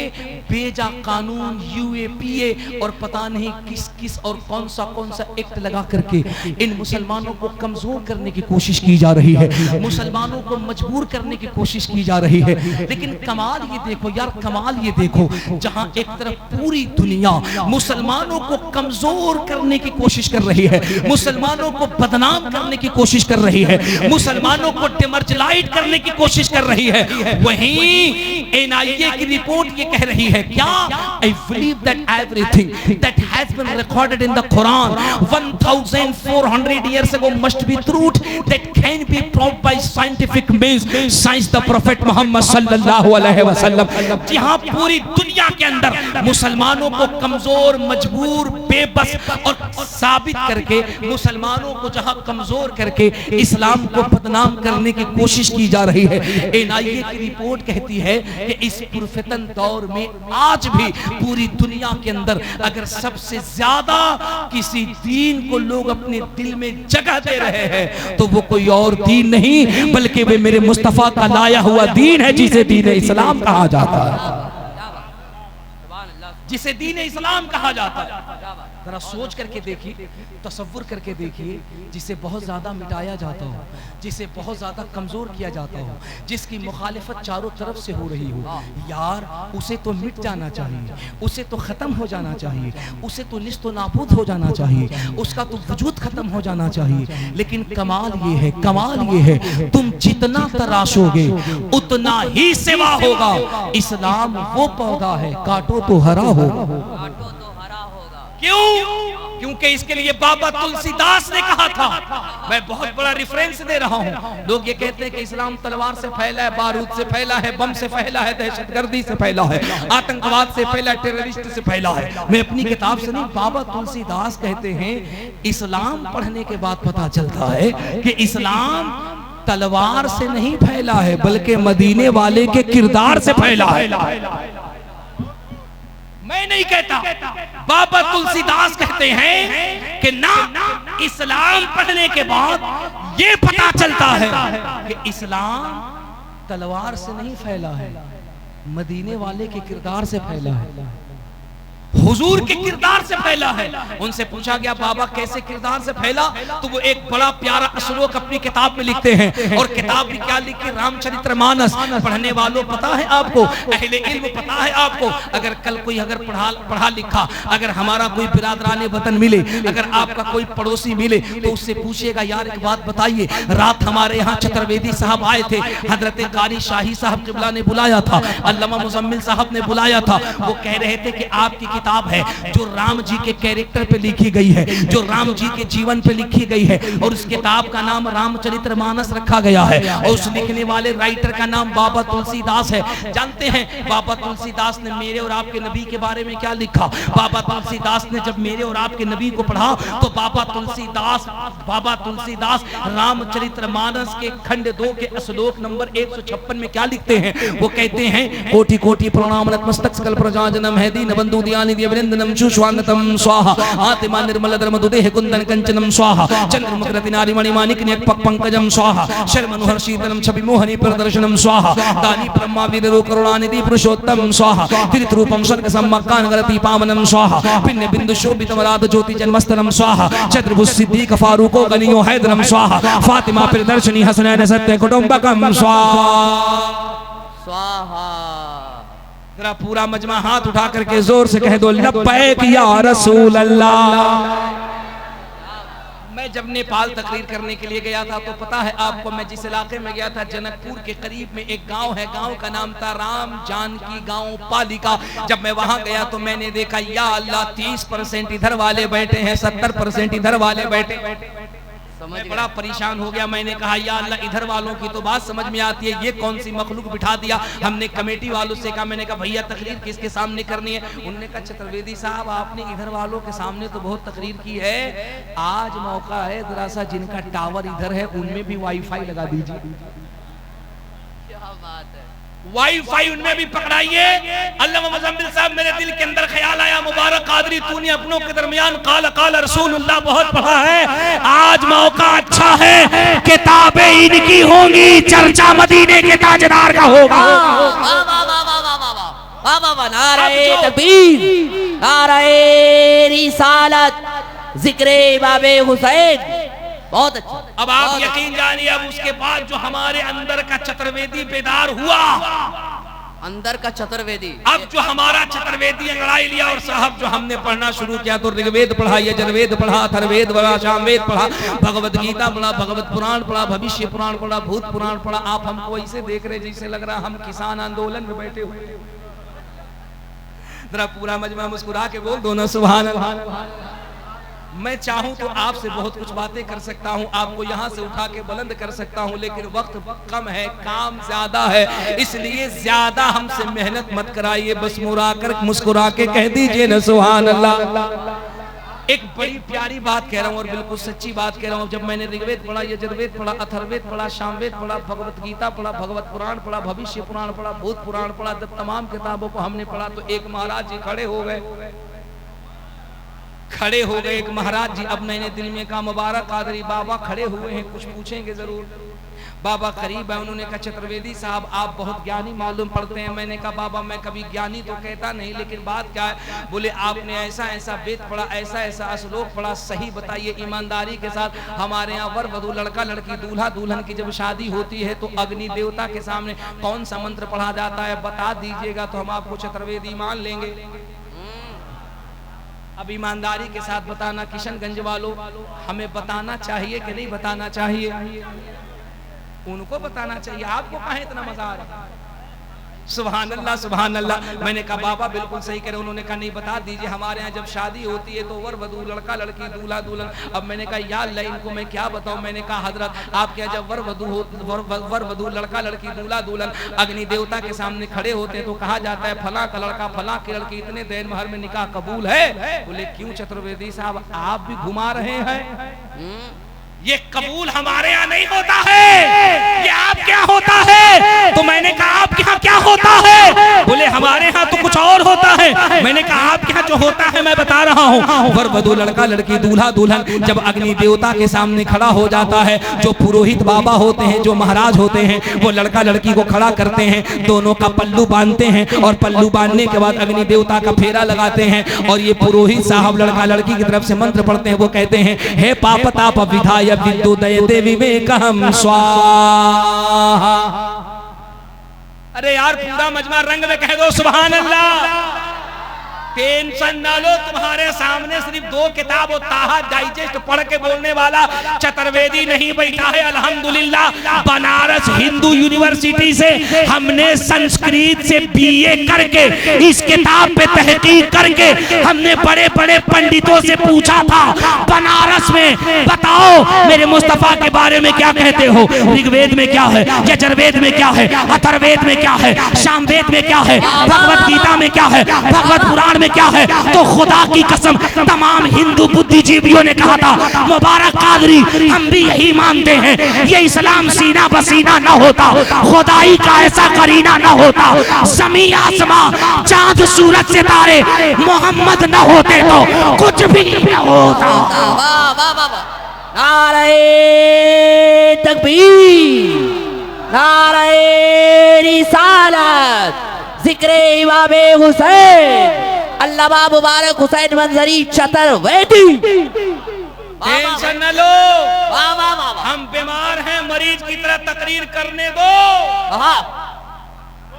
बेजा कानून, UAPA और पता नहीं किस किस और कौन सा एक्ट लगा करके इन मुसलमानों को कमजोर करने की कोशिश की जा रही है, मुसलमानों को मजबूर करने की कोशिश की जा रही रही है। लेकिन कमाल ये देखो यार, कमाल ये देखो, जहां एक तरफ पूरी दुनिया मुसलमानों को कमजोर करने की कोशिश कर रही है, मुसलमानों को बदनाम करने की कोशिश कर रही है, मुसलमानों को डिमर्जलाइट करने की कोशिश कर रही है, वहीं एनआईए की रिपोर्ट ये कह रही है क्या? I believe that everything that has been recorded in the Quran 1400 years ago must be truth that can be proved by scientific means. Science the Prophet Muhammad sallallahu alaihi wasallam. जहां पूरी दुनिया के अंदर मुसलमानों को कमजोर, मजबूर, बेबस और साबित करके, मुसलमानों को जहां कमजोर करके इस्लाम को बदनाम करने की कोशिश की जा रही है। एनआईए की रिपोर्ट कहती है कि इस पुरफितन दौर में आज भी पूरी दुनिया के अंदर अगर सबसे ज्यादा किसी दीन को लोग अपने दिल में जगह दे रहे हैं तो वो कोई और दीन नहीं बल्कि वे मेरे मुस्तफा का लाया हुआ दीन है, जिसे दीन इस्लाम कहा जाता है, जिसे दीन इस्लाम कहा जाता है। जरा सोच करके देखिए, तसव्वुर करके देखिए, जिसे बहुत ज्यादा मिटाया जाता हो, जिसे बहुत ज्यादा कमजोर किया जाता हो, जिसकी मुखालिफत चारों तरफ से हो रही हो, यार उसे तो मिट जाना चाहिए, उसे तो खत्म हो जाना चाहिए, उसे तो निस्तो नाबूद हो जाना चाहिए, उसका तो वजूद खत्म हो जाना चाहिए। लेकिन कमाल ये है, कमाल ये है, तुम जितना तराशोगे उतना ही सिवा होगा। इस्लाम वो पौधा है, काटो तो हरा होगा। क्यों? क्योंकि इसके लिए बाबा तुलसीदास ने कहा था। मैं बहुत बड़ा रेफरेंस दे रहा हूँ। लोग ये कहते हैं कि इस्लाम तलवार से फैला है, बारूद से फैला है, बम से फैला है, दहशतगर्दी से फैला है, आतंकवाद से फैला है, टेररिस्ट से फैला है। मैं अपनी किताब से नहीं, बाबा तुलसीदास कहते हैं इस्लाम पढ़ने के बाद पता चलता है कि इस्लाम तलवार से नहीं फैला है बल्कि मदीने वाले के किरदार से फैला है। मैं नहीं कहता, बाबा तुलसीदास कहते हैं कि ना, इस्लाम पढ़ने के बाद ये पता चलता है कि इस्लाम तलवार से नहीं फैला है, मदीने वाले के किरदार से फैला है, हुजूर के किरदार से फैला है। उनसे पूछा गया बाबा कैसे किरदार से फैला, तो वो एक बड़ा प्यारा श्लोक अपनी किताब में लिखते हैं। और किताब में क्या लिखे? रामचरितमानस। पढ़ने वालों पता है आपको, अहले इल्म पता है आपको, अगर कल कोई अगर पढ़ा लिखा, अगर हमारा कोई बिरादराने वतन मिले, अगर आपका कोई पड़ोसी मिले तो उससे पूछिएगा यार एक बात बताइए, रात हमारे यहाँ चतुर्वेदी साहब आए थे, हजरत कारी शाही साहब किबला ने बुलाया था, अल्लामा मुजम्मिल साहब ने बुलाया था, वो कह रहे थे कि आपकी किताब है जो राम जी के कैरेक्टर पे लिखी गई है, जो राम जी के जीवन पे लिखी गई है, और उस किताब का नाम रामचरितमानस रखा गया है, और उस लिखने वाले राइटर का नाम बाबा तुलसीदास है। जानते हैं बाबा तुलसीदास ने मेरे और आपके नबी के बारे में क्या लिखा? बाबा तुलसीदास ने जब मेरे और आपके नबी को पढ़ा तो बाबा तुलसीदास रामचरितमानस के खंड 2 के श्लोक नंबर 156 में क्या लिखते हैं? वो कहते हैं कोटि कोटि प्रणाम नतमस्तक सकल प्रजाजनम है दीन बंधु दियानि दिव्यवृंदनम शुश्वानतम स्वाहा आत्मा निर्मल धर्म दुदेह कुंदन कंचनम स्वाहा चंद्रमुखरति नारी मणिमाणिक न्यक्पक पंकजम स्वाहा शर्मनुहर शीतलम छवि मोहनी प्रदर्शनम स्वाहा दानी ब्रह्मा वीरो करुणानिधि पुरुषोत्तम स्वाहा तीर्थ रूपम स्वर्ग सम्मक्कान गरति पावनम स्वाहा पिण्य बिंदु शोभितम राध ज्योति जन्मस्थलम स्वाहा चतुर्भुज सिद्दीक फारूको गनियो हैदरम स्वाहा फातिमा प्रियदर्शनी हसनैन सत्य कुटुंबकम स्वाहा। जरा पूरा मजमा हाथ उठा करके जोर से कह दो लब्बैक या रसूल अल्लाह। मैं जब नेपाल तकरीर करने के लिए गया था तो पता है आपको, मैं जिस इलाके में गया था जनकपुर के करीब में एक गांव है, गांव का नाम था राम जानकी गांव पालिका। जब मैं वहां गया तो मैंने देखा या अल्लाह 30% इधर वाले बैठे हैं, 70% इधर वाले बैठे। मैं बड़ा परेशान हो गया। मैंने कहा या अल्लाह इधर वालों की तो बात समझ में आती है, ये कौन सी मखलूक बिठा दिया। हमने कमेटी वालों से कहा, मैंने कहा भैया तकरीर किसके सामने करनी है? उन्होंने कहा चतुर्वेदी साहब आपने इधर वालों के सामने तो बहुत तकरीर की है, आज मौका है जरा सा जिनका टावर इधर है उनमें भी वाईफाई लगा दीजिए। क्या बात है, वाईफाई उनमें भी पकड़ाइए। अल्लामा मुजम्मिल साहब, मेरे दिल के अंदर ख्याल आया, मुबारक कादरी तूने अपनों के दरमियान काल काल रसूलुल्लाह बहुत पढ़ा है, आज मौका अच्छा है, किताबें इनकी होंगी, चर्चा मदीने के ताजदार का होगा। नारे तकबीर, नारे रिसालत, जिक्रे बाबे हुसैन, बहुत अच्छा। अब आप यकीन जानिए, अब उसके बाद जो हमारे अंदर का चतुर्वेदी बेदार हुआ, अंदर का चतुर्वेदी, अब जो हमारा चतुर्वेदी अंगड़ाई लिया और साहब जो हमने पढ़ना शुरू किया, तो ऋग्वेद पढ़ा, यजुर्वेद पढ़ा, अथर्ववेद पढ़ा, सामवेद पढ़ा, भगवत गीता पढ़ा, भगवत पुराण पढ़ा, भविष्य पुराण पढ़ा, भूत पुराण पढ़ा। आप हमको ऐसे देख रहे जैसे लग रहा हम किसान आंदोलन में बैठे हुए। जरा पूरा मजमा मुस्कुरा के बोल दो ना सुभान अल्लाह। मैं चाहूं तो आपसे बहुत कुछ बातें कर सकता हूं, आपको यहां से उठा के बुलंद कर सकता हूं, लेकिन वक्त कम है, काम ज्यादा है, इसलिए ज्यादा हमसे मेहनत मत कराइए, बस मुस्कुरा के कह दीजिए ना सुभान अल्लाह। एक बड़ी प्यारी बात कह रहा हूं और बिल्कुल सच्ची बात कह रहा हूं। जब मैंने ऋग्वेद पढ़ा, यजुर्वेद पढ़ा, अथर्ववेद पढ़ा, सामवेद पढ़ा, भगवत गीता पढ़ा, भगवत पुराण पढ़ा, भविष्य पुराण पढ़ा, भूत पुराण पढ़ा, जब तमाम किताबों को हमने पढ़ा तो एक महाराज जी खड़े हो गए, एक महाराज जी। अब मैंने दिल में कहा मुबारक कादरी बाबा खड़े हुए हैं, कुछ पूछेंगे जरूर। बाबा करीब है, उन्होंने कहा चतुर्वेदी साहब आप बहुत ज्ञानी मालूम पड़ते हैं। मैंने कहा बाबा मैं कभी ज्ञानी तो कहता नहीं, लेकिन बात क्या है? बोले आपने ऐसा ऐसा वेद पढ़ा, ऐसा ऐसा श्लोक पढ़ा, सही बताइए ईमानदारी के साथ। हमारे यहाँ वर वधू, लड़का लड़की, दूल्हा दुल्हन की जब शादी होती है तो अग्नि देवता के सामने कौन सा मंत्र पढ़ा जाता है, बता दीजिएगा तो हम आपको चतुर्वेदी मान लेंगे। अब ईमानदारी के साथ बताना किशनगंज वालों, हमें बताना चाहिए कि नहीं बताना चाहिए? उनको बताना चाहिए, आपको कहाँ इतना मजा आ रहा है? सुभान अल्लाह सुभान अल्लाह। मैंने कहा बाबा बिल्कुल सही कह रहे। उन्होंने कहा नहीं बता दीजिए, हमारे यहाँ जब शादी होती है तो वर वधू, लड़का लड़की, दूल्हा दुल्हन। अब मैंने कहा या अल्लाह इनको मैं क्या बताऊं। मैंने कहा हजरत आपके यहाँ जब वर वधू, लड़का लड़की, दूल्हा दुल्हन अग्नि देवता के सामने खड़े होते हैं तो कहा जाता है फला का लड़का, फला की लड़की, इतने देर महर में निकाह कबूल है। बोले क्यों चतुर्वेदी साहब आप भी घुमा रहे हैं? ये कबूल हमारे यहाँ नहीं होता है, ये आप क्या होता है? तो मैंने कहा आपके यहाँ क्या होता है? बोले हमारे यहाँ तो कुछ और होता है। मैंने कहा आपके यहाँ जो होता है मैं बता रहा हूँ। वर वधू, लड़का लड़की, दूल्हा दुल्हन जब अग्नि देवता के सामने खड़ा हो जाता है, जो पुरोहित बाबा होते हैं, जो महाराज होते हैं, वो लड़का लड़की को खड़ा करते हैं, दोनों का पल्लू बांधते हैं और पल्लू बांधने के बाद अग्नि देवता का फेरा लगाते हैं और ये पुरोहित साहब लड़का लड़की की तरफ से मंत्र पढ़ते हैं। वो कहते हैं हे पाप ताप विधाय विद्युदयते विवेकहम स्वाहा। अरे यार पूरा मजमा रंग में कह दो सुभान अल्लाह। टेंशन ना लो, तुम्हारे सामने सिर्फ 2 किताब और ताहा डाइजेस्ट पढ़ के बोलने वाला चतुर्वेदी नहीं बैठा है। अल्हम्दुलिल्लाह बनारस हिंदू यूनिवर्सिटी से हमने संस्कृत से BA करके इस किताब पे तहकीक करके हमने बड़े बड़े पंडितों से पूछा था बनारस में, बताओ मेरे मुस्तफा के बारे में क्या कहते हो? ऋग्वेद में क्या है, यजुर्वेद में क्या है, अथर्ववेद में क्या है, सामवेद में क्या है, भगवत गीता में क्या है, भगवत पुराण क्या है? तो खुदा की कसम तमाम हिंदू बुद्धिजीवियों ने कहा था मुबारक कादरी हम भी यही मानते हैं, ये इस्लाम सीना बसीना न होता, खुदाई का ऐसा करीना न होता, ज़मीन आसमां चांद सूरज सितारे मोहम्मद न होते तो कुछ भी न होता। नारे तकबीर, नारे रिसालत, जिक्रे इमामे हुसैन अल्लामा मुबारक हुसैन मंजरी चतुर्वेदी। टेंशन न लो, हम बीमार हैं, मरीज की तरह तकरीर करने दो।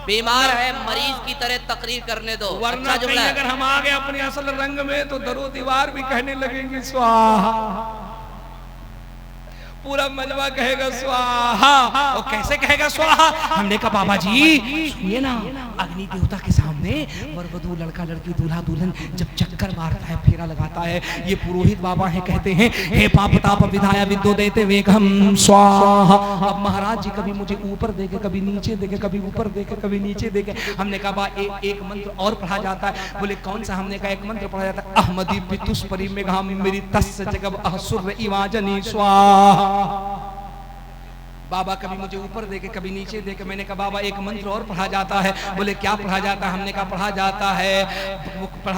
बीमार है मरीज की तरह तकरीर करने दो, वरना कहीं अगर हम आ गए अपने असल रंग में तो दरो दीवार भी कहने लगेंगे स्वाहा, पूरा मजमा कहेगा स्वाहा। और कैसे कहेगा स्वाहा? हमने कहा बाबा जी सुनिए ना, अग्नि देवता के सामने वर वधू, लड़का लड़की, दूल्हा दुल्हन जब चक्कर मारता है, फेरा लगाता है, ये पुरोहित बाबा है, कहते हैं हे पाप ताप विधाया विद्युदयते विवेकहम स्वाहा। अब महाराज जी कभी मुझे ऊपर देखे, कभी नीचे देखे, कभी ऊपर देखे, कभी नीचे देखे। हमने कहा एक मंत्र और पढ़ा जाता है। बोले कौन सा? हमने कहा एक मंत्र पढ़ा जाता है अहमदी पितुस परिमेघाम मेरी तस् जगब अहसुर इवाजनी स्वाहा। बाबा कभी मुझे ऊपर देखे कभी नीचे देखे। मैंने कहा बाबा एक मंत्र और पढ़ा जाता है। बोले क्या पढ़ा जाता है? हमने कहा पढ़ा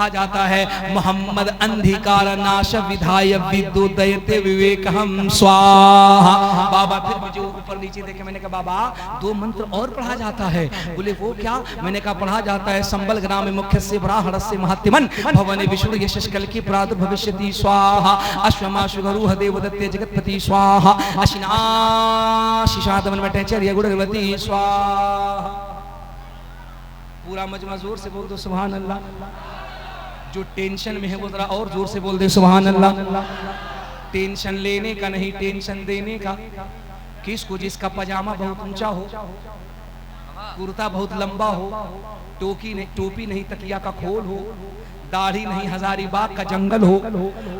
जाता है मोहम्मद अंधिकार नाश विधाय विद्युदयते विवेकहम स्वाहा। बाबा फिर मुझे ऊपर नीचे देखे। मैंने कहा बाबा दो मंत्र और पढ़ा जाता है। बोले वो क्या? मैंने कहा पढ़ा जाता है संबल ग्राम मुख्य से ब्राह्मणस्य महत्तिमन भवन विष्णु यशस कल की प्रादुर्भविष्यति स्वाहा अश्वमा शुगरुह देवदत्ते जगतपति स्वाहा अशिना शिशादमन में टेचर गुणवती स्वाहा। पूरा मजमा जोर से बोल दो सुभान अल्लाह। जो टेंशन में है वो जरा और जोर से बोल दे सुभान अल्लाह। टेंशन लेने का नहीं, टेंशन देने का। किसको? जिसका पजामा बहुत ऊंचा हो, कुर्ता बहुत लंबा हो, टोपी नहीं तकिया का खोल हो, दाढ़ी नहीं हजारीबाग का जंगल हो,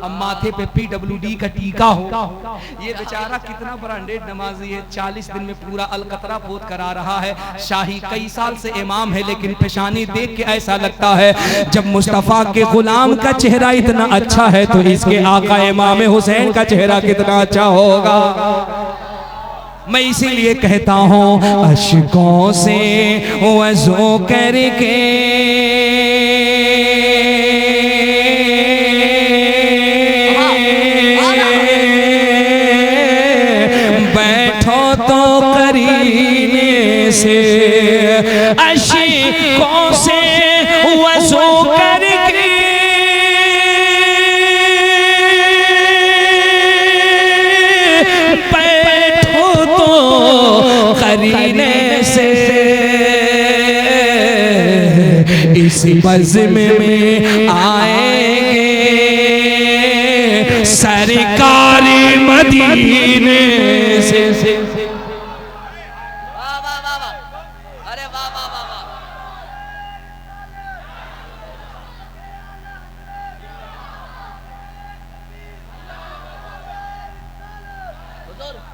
अब माथे पे PWD का टीका हो। ये बेचारा कितना ब्रांडेड नमाजी है, 40 दिन में पूरा अलकतरा पोत करा रहा है। शाही कई साल से इमाम है, लेकिन पेशानी देख के ऐसा लगता है जब मुस्तफा के गुलाम का चेहरा इतना अच्छा है तो इसके आका इमाम हुसैन का चेहरा कितना अच्छा होगा। मैं इसीलिए कहता हूँ अश्कों से वज़ू करके से अश्कों से वज़ू करके बैठो तो करीने से इस बज़्म में आएंगे सरकारी मदीने से।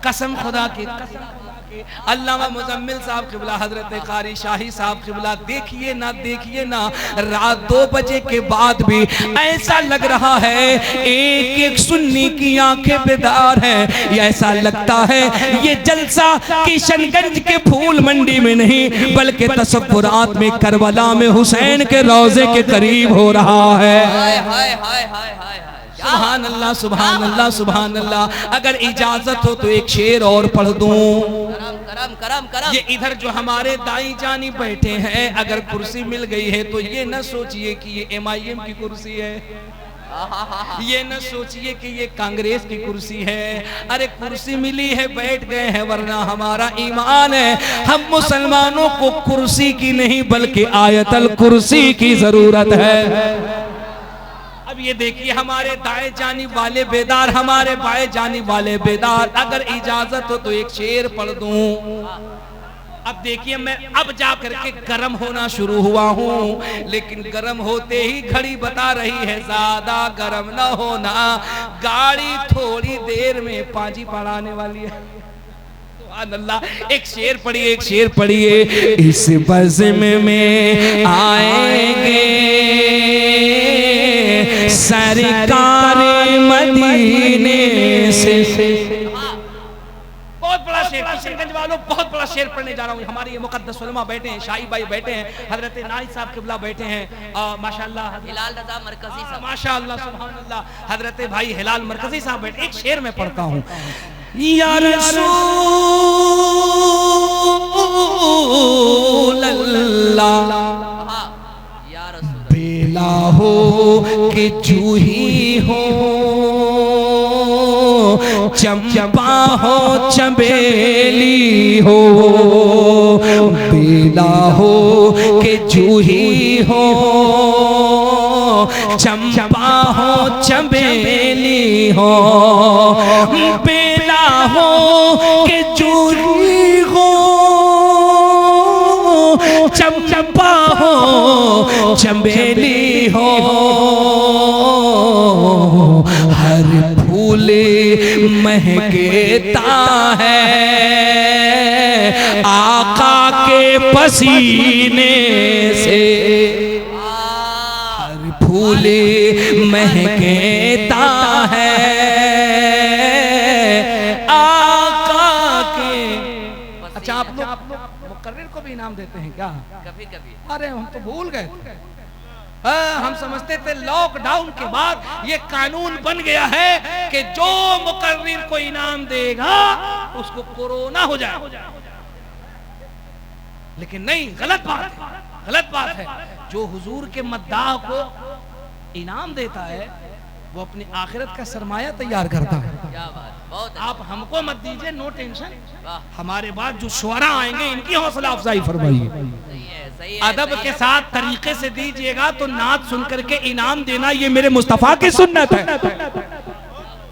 कसम खुदा की, अल्लामा मुजम्मिल साहब क़िबला, हजरत कारी शाही साहब क़िबला, देखिए ना रात 2 बजे के बाद भी ऐसा लग रहा है एक एक सुन्नी की आंखें बेदार हैं। ये ऐसा लगता है ये जलसा किशनगंज के फूल मंडी में नहीं बल्कि तसव्वुरात में करबला में हुसैन के रोजे के करीब हो रहा है। हाय हाय हाय हाय हाय। सुभान अल्लाह सुभान अल्लाह सुभान अल्लाह। अगर इजाजत हो तो एक शेर और पढ़ दूं। करम करम करम। ये इधर जो हमारे दाई जानी बैठे हैं, अगर कुर्सी मिल गई है तो ये न सोचिए कि ये MIM की कुर्सी है, ये न सोचिए कि ये कांग्रेस की कुर्सी है। अरे कुर्सी मिली है बैठ गए हैं, वरना हमारा ईमान है हम मुसलमानों को कुर्सी की नहीं बल्कि आयतल कुर्सी की जरूरत है। अब ये देखिए हमारे दाएं जानी वाले बेदार, हमारे बाएं जानी वाले बेदार। अगर इजाजत हो तो एक शेर पढ़ दूं। अब देखिए मैं अब जा करके गर्म होना शुरू हुआ हूँ, लेकिन गर्म होते ही घड़ी बता रही है ज्यादा गर्म न होना, गाड़ी थोड़ी देर में पाजी पड़ाने वाली है। अल्लाह। एक शेर पढ़िए, एक शेर पढ़िए। इस बज़्म में आएंगे सरकारी मदीने से। बहुत बड़ा शेर, किशनगंज वालों बहुत बड़ा शेर पढ़ने जा रहा हूँ। हमारे ये मुक़द्दस उलमा बैठे हैं, शाही भाई बैठे हैं, हजरत नाइद साहब क़िबला बैठे हैं, माशाअल्लाह हिलाल रज़ा मरकज़ी साहब, माशाअल्लाह सुभान अल्लाह, हजरत भाई हिलाल मरकज़ी साहब बैठे। एक शेर में पढ़ता हूँ। या रसूल अल्लाह, बेला हो कि जूही हो, चंपा हो चंबेली हो, बेला हो कि जूही हो, चंपा हो चंबेली हो, बेला हो कि जूही हो, चंपा हो चंबेली हो, हर फूल महकेता है आका के पसीने से, हर फूल महकेता है आका के कभी इनाम देते हैं क्या? कभी कभी। अरे हम तो भूल गए थे। हम समझते थे लॉकडाउन के बाद ये कानून बन गया है कि जो मुकर्रिर को इनाम देगा उसको कोरोना हो जाए, लेकिन नहीं, गलत बात है, गलत बात है। जो हुजूर के मद्दाह को इनाम देता है वो अपनी आखिरत का सरमाया तैयार करता है। क्या बात, बहुत आप हमको मत दीजिए, नो टेंशन, वाह, हमारे बाद जो शुअरा आएंगे इनकी हौसला अफजाई फरमाइए। सही है, सही है, अदब सही के है। साथ तरीके से दीजिएगा तो नात सुन करके इनाम देना ये मेरे मुस्तफा की सुन्नत है।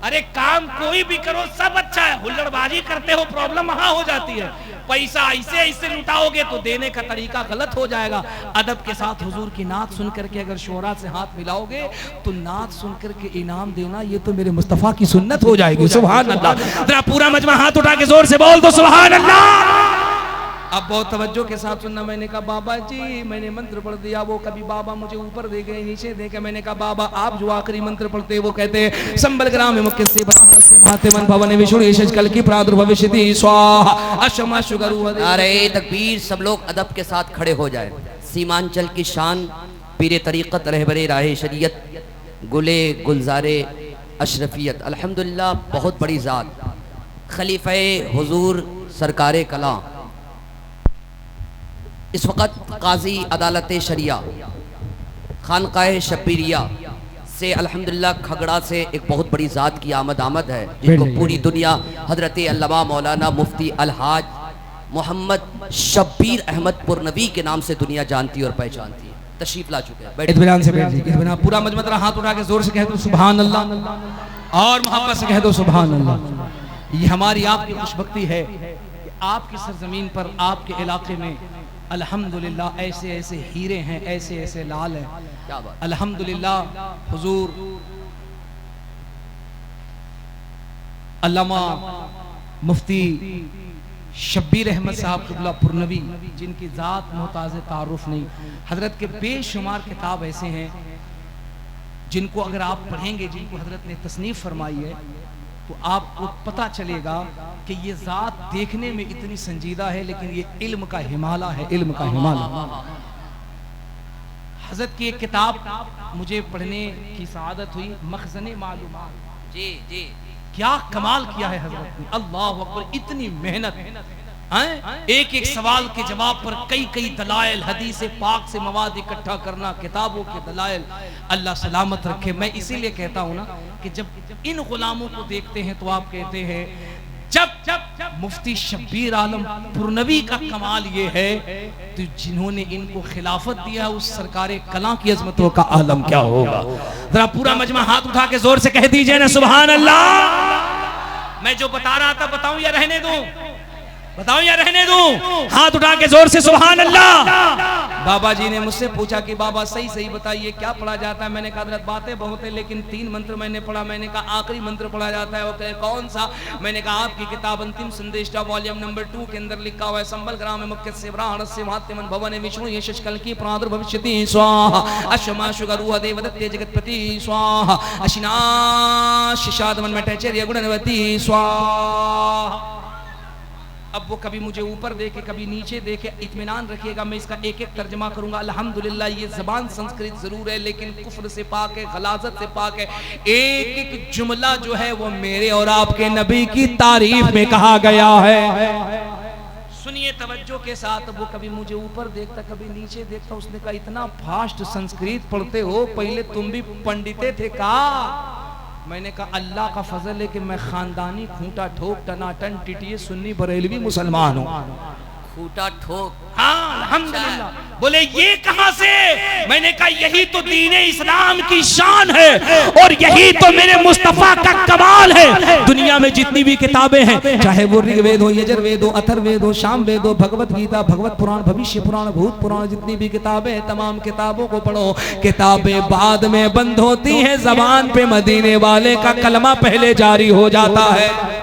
अरे काम कोई भी करो सब अच्छा है, हुल्लड़बाजी करते हो प्रॉब्लम वहां हो जाती है। पैसा ऐसे ऐसे लुटाओगे तो देने का तरीका गलत हो जाएगा। अदब के साथ हुजूर की नात सुन करके अगर शोरा से हाथ मिलाओगे तो नात सुन करके इनाम देना ये तो मेरे मुस्तफा की सुन्नत हो जाएगी। सुभान अल्लाह। जरा पूरा मजमा हाथ उठा के जोर से बोल दो सुभान अल्लाह। अब बहुत तवज्जो के साथ सुनना। मैंने कहा बाबा जी मैंने मंत्र पढ़ दिया, वो कभी बाबा मुझे ऊपर दे गए नीचे दे के। मैंने कहा बाबा आप जो आखिरी मंत्र पढ़ते वो कहते हैं संबल ग्राम मुख्य से महातेमन भवन विष्णु यशज कल की प्रादुर्भविष्यति स्वाहा अशमा शुगरु। अरे तकबीर। सब लोग अदब के साथ खड़े हो जाए। सीमांचल की शान, पीरे तरीक़त रहबरे राहे शरीयत, गुले गुलजारे अशरफियत, अल्हम्दुलिल्लाह बहुत बड़ी ज़ात खलीफे हुजूर सरकारे कला, इस वक्त काजी अदालत शरिया खानकाए शब्बीरिया से अल्हम्दुलिल्लाह खगड़ा से एक बहुत बड़ी ज़ात की आमद है, जिनको पूरी दुनिया हजरत अल्लामा मौलाना मुफ्ती अलहाज मोहम्मद शब्बीर अहमद पुरनवी के नाम से दुनिया जानती और पहचानती है। तशरीफ ला चुके हैं। इत्मीनान से बैठ जाइए। इत्मीनान। पूरा मजमा हाथ उठा के जोर से कह दो सुभान अल्लाह और मोहब्बत से कह दो सुभान अल्लाह। ये हमारी आपकी खुशबख्ती है कि आपकी सरजमीन पर आपके इलाके में अल्हम्दुलिल्लाह ऐसे ऐसे हीरे हैं, ऐसे ऐसे लाल हैं। क्या बात। अल्हम्दुलिल्लाह हुजूर अल्लामा मुफ्ती शब्बीर अहमद साहब क़िबला पुरनवी, जिनकी ज़ात मोहताज़ तारुफ नहीं, हजरत के बेशुमार किताब ऐसे हैं जिनको अगर आप पढ़ेंगे, जिनको हजरत ने तसनीफ़ फरमाई है, तो आपको पता चलेगा कि ये ज़ात देखने में इतनी संजीदा है लेकिन ये इल्म का हिमालय है, इल्म का हिमालय। हजरत की एक किताब मुझे पढ़ने की सआदत हुई, मखज़ने मालूमात। जी जी। क्या कमाल किया है हजरत ने, अल्लाह अकबर। इतनी मेहनत, एक एक सवाल के जवाब पर कई कई दलाइल, हदीस पाक से मवाद इकट्ठा करना, किताबों के दलाइल। अल्लाह सलामत रखे। मैं इसीलिए कहता हूँ ना कि जब इन गुलामों को देखते हैं तो आप कहते हैं जब मुफ्ती शब्बीर आलम पुरनवी का कमाल ये है तो जिन्होंने इनको खिलाफत दिया उस सरकारे कला की अजमतों का आलम क्या होगा। जरा पूरा मजमा हाथ उठा के जोर से कह दीजिए ना सुभान अल्लाह। मैं जो बता रहा था बताऊं या रहने दूं? बताओ या रहने दूं? हाथ उठा के जोर से सुभान अल्लाह। बाबा जी ने मुझसे पूछा कि बाबा सही सही बताइए क्या पढ़ा जाता है। मैंने कहा हज़रत बातें बहुत है लेकिन 3 मंत्र मैंने पढ़ा। मैंने कहा आखिरी मंत्र पढ़ा जाता है। वो कहे कौन सा? मैंने कहा आपकी किताब अंतिम संदेशा वॉल्यूम नंबर 2 के अंदर लिखा हुआ है संबल ग्राम में मुख्य से महातेमन भवन विष्णु यशज कल की प्रादुर्भविष्यति स्वाहा अशमा शुगरु देवदत्ते जगतपति स्वाहा अशिना शिशादमन मटैचर्य गुणवती स्वाहा। अब वो कभी मुझे ऊपर देखे कभी नीचे देखे, इत्मीनान रखिएगा मैं इसका एक एक तर्जमा करूंगा। अल्हम्दुलिल्लाह ये ज़बान संस्कृत जरूर है लेकिन कुफ्र से पाक है, गलाजत से पाक है। एक एक जुमला जो है वो मेरे और आपके नबी की तारीफ में कहा गया है। सुनिए तवज्जो के साथ। वो कभी मुझे ऊपर देखता कभी नीचे देखता। उसने कहा इतना फास्ट संस्कृत पढ़ते हो, पहले तुम भी पंडिते थे का? मैंने कहा अल्लाह का फजल है कि मैं खानदानी खूंटा ठोक टनाटन टिटिए सुन्नी बरेलवी मुसलमान हूँ। खूंटा ठोक, हाँ अल्हम्दुलिल्लाह। बोले ये कहां से? मैंने कहा यही तो दीन इस्लाम की शान है और यही तो मेरे मुस्तफा का कमाल है। दुनिया में जितनी भी किताबें हैं, चाहे वो ऋग्वेद हो, यजुर्वेद हो, अथर्ववेद हो, सामवेद हो, भगवत गीता, भगवत पुराण, भविष्य पुराण, भूत पुराण, जितनी भी किताबें हैं तमाम किताबों को पढ़ो। किताबें बाद में बंद होती हैं, जबान पे मदीने वाले का कलमा पहले जारी हो जाता है।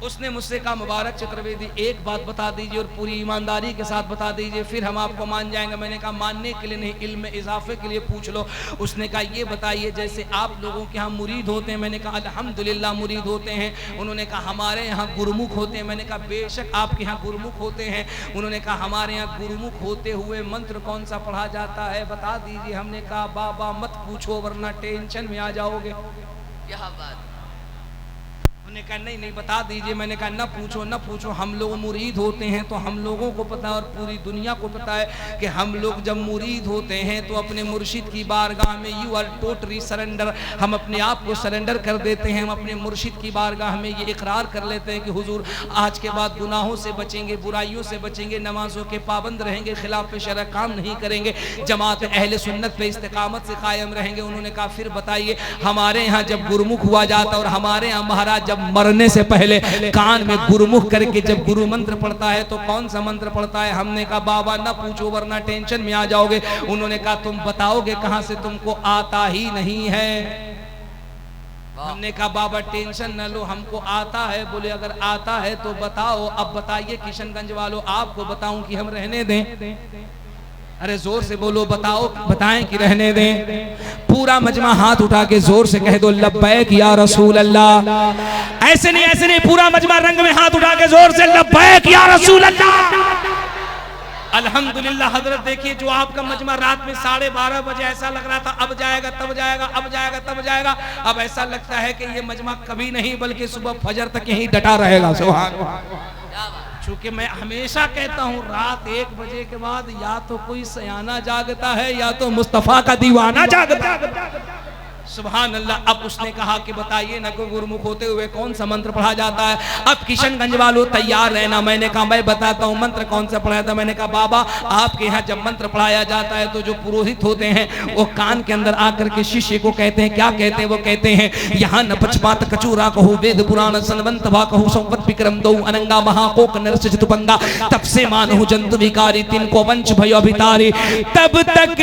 उसने मुझसे कहा मुबारक चतुर्वेदी एक बात बता दीजिए और पूरी ईमानदारी के साथ बता दीजिए, फिर हम आपको मान जाएंगे। मैंने कहा मानने के लिए नहीं, इल्म में इजाफे के लिए पूछ लो। उसने कहा ये बताइए जैसे आप लोगों के यहाँ मुरीद होते हैं। मैंने कहा अल्हम्दुलिल्लाह मुरीद होते हैं। उन्होंने कहा हमारे यहाँ गुरुमुख होते हैं। मैंने कहा बेशक आपके यहाँ गुरुमुख होते हैं। उन्होंने कहा हमारे यहाँ गुरुमुख होते हुए मंत्र कौन सा पढ़ा जाता है बता दीजिए। हमने कहा बाबा मत पूछो वरना टेंशन में आ जाओगे। क्या बात। उन्होंने कहा नहीं नहीं बता दीजिए। मैंने कहा न पूछो न पूछो, हम लोग मुरीद होते हैं तो हम लोगों को पता है और पूरी दुनिया को पता है कि हम लोग जब मुरीद होते हैं तो अपने मुर्शिद की बारगाह में यू आर टोटली सरेंडर, हम अपने आप को सरेंडर कर देते हैं। हम अपने मुर्शिद की बारगाह में ये इकरार कर लेते हैं कि हुजूर आज के बाद गुनाहों से बचेंगे, बुराइयों से बचेंगे, नमाजों के पाबंद रहेंगे, खिलाफ शरअ काम नहीं करेंगे, जमात अहले सुन्नत पे इस्तिकामत से कायम रहेंगे। उन्होंने कहा फिर बताइए हमारे यहाँ जब गुरुमुख हुआ जाता और हमारे यहाँ महाराज जब मरने से पहले कान में गुरुमुख करके जब गुरु मंत्र पढ़ता है तो कौन सा मंत्र पढ़ता है। हमने कहा बाबा ना पूछो वरना टेंशन में आ जाओगे। उन्होंने कहा तुम बताओगे कहां से, तुमको आता ही नहीं है। हमने कहा बाबा टेंशन न लो, हमको आता है। बोले अगर आता है तो बताओ। अब बताइए किशनगंज वालों, आपको बताऊं कि हम रहने दें? अरे जोर से बोलो, बताओ बताएं कि रहने दें? पूरा मजमा हाथ उठा के जोर से कह दो लब्बैक या रसूल अल्लाह। ऐसे नहीं, पूरा मजमा रंग में हाथ उठा के जोर से लब्बैक या रसूल अल्लाह। अल्हम्दुलिल्लाह हजरत देखिए, जो आपका मजमा रात में 12:30 बजे ऐसा लग रहा था अब जाएगा तब जाएगा, अब जाएगा तब जाएगा, अब ऐसा लगता है कि ये मजमा कभी नहीं बल्कि सुबह फजर तक यहीं डटा रहेगा। सुभान अल्लाह। चूंकि मैं हमेशा कहता हूँ रात 1 बजे के बाद या तो कोई सयाना जागता है या तो मुस्तफा का दीवाना जागता है। सुभान अल्लाह। अब उसने कहा कि बताइए न को गुरुमुख होते हुए कौन सा मंत्र पढ़ा जाता है। अब किशनगंज वालों तैयार रहना। मैंने कहा मैं बताता हूँ मंत्र कौन सा पढ़ाया था। मैंने कहा बाबा आपके यहाँ जब मंत्र पढ़ाया जाता है तो जो पुरोहित होते हैं वो कान के अंदर आकर के शिष्य को कहते हैं, क्या कहते हैं? वो कहते हैं यहाँ न पचपात कचूरा कहू वेद पुराण सनवंत भा कहू संवत विक्रम दो अनंगा महाकोक नरस चतुपंगा तब से मानहु जंतु विकारी तिनको वंश भयो अभितारी तब तक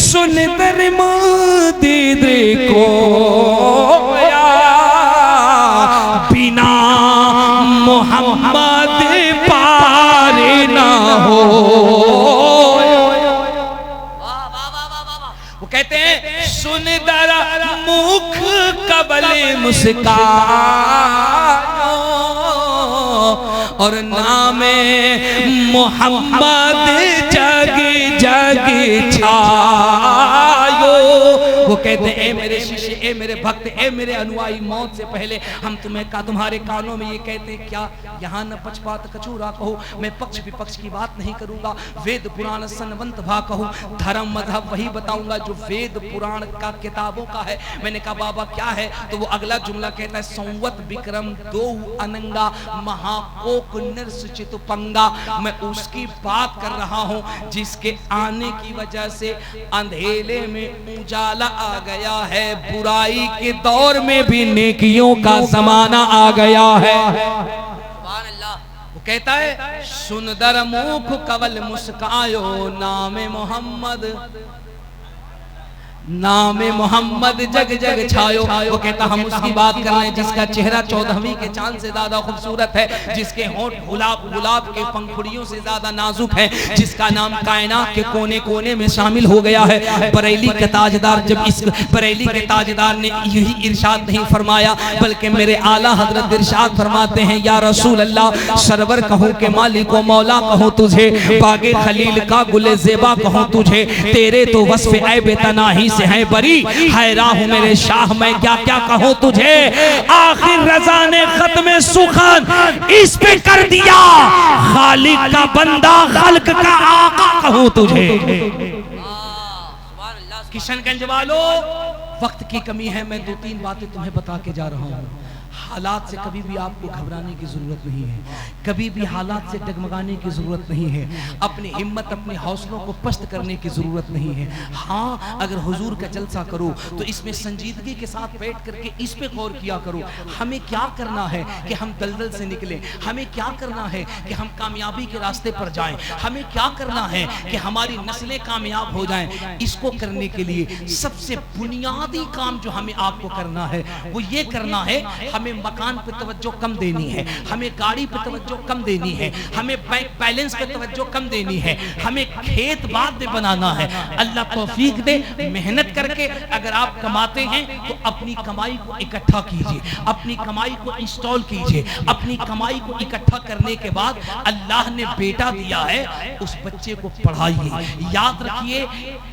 सुन दर मोदी को बिना मोहम्मद पार ना हो। वो कहते हैं सुन दरा मुख कबले मुस्कानो और नामे मोहम्मद जग जग छायो। वो कहते हैं ए मेरे शिष्य, ए मेरे भक्त, ए मेरे अनुयायी, मौत से पहले हम तुम्हारे कानों में ये कहते हैं क्या? यहाँ न पक्षपात कचूरा कहो, मैं पक्ष विपक्ष की बात नहीं करूंगा, वेद पुराण सनवंत भा कहूँ, धर्म मजहब वही बताऊंगा जो वेद पुराण का किताबों का है। मैंने कहा बाबा क्या है? तो वो अगला जुमला कहता है संवत विक्रम दो अनंगा महाकोक नृस चितुपंगा। मैं उसकी बात कर रहा हूँ जिसके आने की वजह से अंधेरे में उजाला आ गया है, बुराई के दौर में भी नेकियों का जमाना आ गया है। वो कहता है सुंदर मुख कवल मुस्कायो नामे मोहम्मद, नामे मोहम्मद जग जग छायो। वो कहता हम उसकी बात कर रहे हैं जिसका चेहरा 14वीं के चांद से ज्यादा खूबसूरत है, जिसके होंठ गुलाब के पंखुड़ियों से ज्यादा नाजुक है, जिसका नाम कायनात के कोने कोने में शामिल हो गया है। बरेली के ताजदार, जब इस बरेली के ताजदार ने यही इरशाद नहीं फरमाया बल्कि मेरे आला हजरत इरशाद फरमाते हैं या रसूल अल्लाह सरवर कहूँ के मालिक व मौला कहूँ तुझे, बागे खलील का गुले ज़ेबा कहूँ तुझे, तेरे तो वस्फ़ ऐब तनाही से है बरी, हैरान हूँ मेरे शाह मैं क्या क्या कहूँ तुझे। आखिर रज़ा ने खत्म सुखान इस पे कर दिया, खालिक का बंदा खल्क का आका कहूँ तुझे। किशनगंज वालों वक्त की कमी है, मैं 2-3 बातें तुम्हें बता के जा रहा हूँ। हालात से कभी भी आपको घबराने की जरूरत नहीं है, कभी भी हालात से डगमगाने की जरूरत नहीं है, अपनी हिम्मत अपने हौसलों को पस्त करने की जरूरत नहीं है। हाँ अगर हुजूर का जलसा करो तो इसमें संजीदगी के साथ बैठ करके इस पे गौर किया करो, हमें क्या करना है कि हम दलदल से निकलें, हमें क्या करना है कि हम कामयाबी के रास्ते पर जाएं, हमें क्या करना है कि हमारी नस्लें कामयाब हो जाएं। इसको करने के लिए सबसे बुनियादी काम जो हमें आपको करना है वो ये करना है, हमें हमें मकान पे तवज्जो कम देनी है, हमें गाड़ी पे तवज्जो कम देनी है, हमें बैंक बैलेंस पे तवज्जो कम देनी है, हमें खेत बाद में बनाना है। अल्लाह तौफीक दे। मेहनत करके अगर आप कमाते हैं तो अपनी कमाई को इकट्ठा कीजिए, अपनी कमाई को इंस्टॉल कीजिए। अपनी कमाई को इकट्ठा करने के बाद अल्लाह ने बेटा दिया है, उस बच्चे को पढ़ाइए। याद रखिए,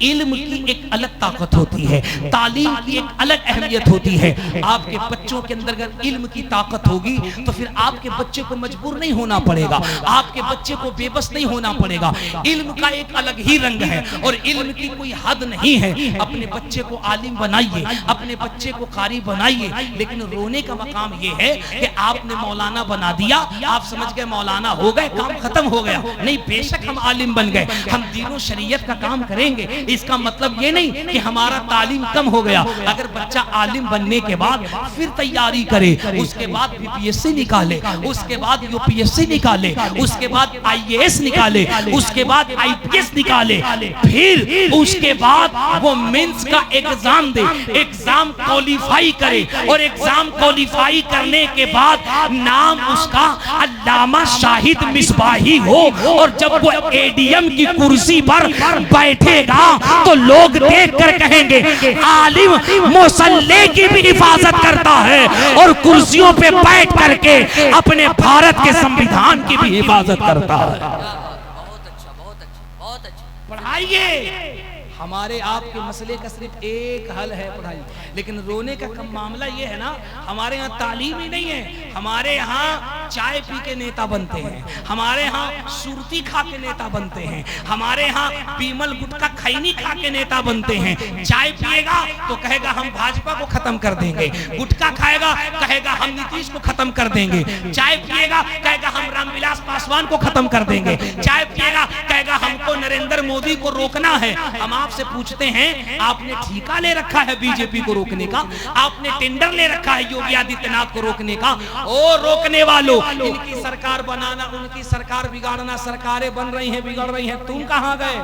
इल्म की एक अलग ताकत होती है, तालीम की एक अलग अहमियत होती है। आपके बच्चों के अंदर अगर इल्म की ताकत होगी तो फिर आपके बच्चे को मजबूर नहीं होना पड़ेगा, आपके बच्चे को बेबस नहीं होना पड़ेगा। इल्म का एक अलग ही रंग है और इल्म की कोई हद नहीं है। अपने बच्चे को आलिम बनाइए, अपने बच्चे को कारी बनाइए, लेकिन रोने का मकाम ये है कि आपने मौलाना बना दिया, आप समझ गए मौलाना हो गए, काम खत्म हो गया। नहीं, बेशक हम आलिम बन गए, हम दीन शरीयत का काम करेंगे, इसका मतलब ये नहीं कि हमारा तालीम कम हो गया। अगर बच्चा आलिम बनने के बाद फिर तैयारी करे, उसके बाद बीपीएससी निकाले, उसके बाद यूपीएससी निकाले, उसके बाद आईएएस निकाले, उसके बाद आईपीएस निकाले, फिर उसके बाद वो मेंस का एग्जाम दे, एग्जाम क्वालिफाई करे और एग्जाम क्वालिफाई करने के बाद नाम उसका अल्लामा शाहिद मिसबाही हो और जब वो एडीएम की कुर्सी पर बैठेगा तो लोग देखकर कहेंगे आलिम मुसल्ले की भी हिफाजत करता है और कुर्सियों पे बैठ करके अपने भारत के संविधान की भी हिफाजत करता है। बहुत अच्छा, बहुत अच्छा, बहुत अच्छा। पढ़ाइए। हमारे आपके मसले का सिर्फ एक हल है, पढ़ाई। लेकिन रोने का कम मामला ये है ना, हमारे यहाँ तालीम ही नहीं है। हमारे यहाँ चाय पी के नेता बनते हैं, हमारे यहाँ सुरती खा के नेता बनते हैं, हमारे यहाँ बीमल गुटखा खैनी खा के नेता बनते हैं। चाय पिएगा तो कहेगा हम भाजपा को खत्म कर देंगे, गुटखा खाएगा कहेगा हम नीतीश को खत्म कर देंगे, चाय पिएगा कहेगा हम रामविलास पासवान को खत्म कर देंगे, चाय पिएगा कहेगा हमको नरेंद्र मोदी को रोकना है। हम आपसे पूछते हैं, आपने ठेका ले रखा है बीजेपी को रोकने का, आपने टेंडर ले रखा है योगी आदित्यनाथ को रोकने का? ओ रोकने वालों, इनकी सरकार बनाना, उनकी सरकार बिगाड़ना, सरकारें बन रही हैं, बिगड़ रही हैं, तुम कहां गए?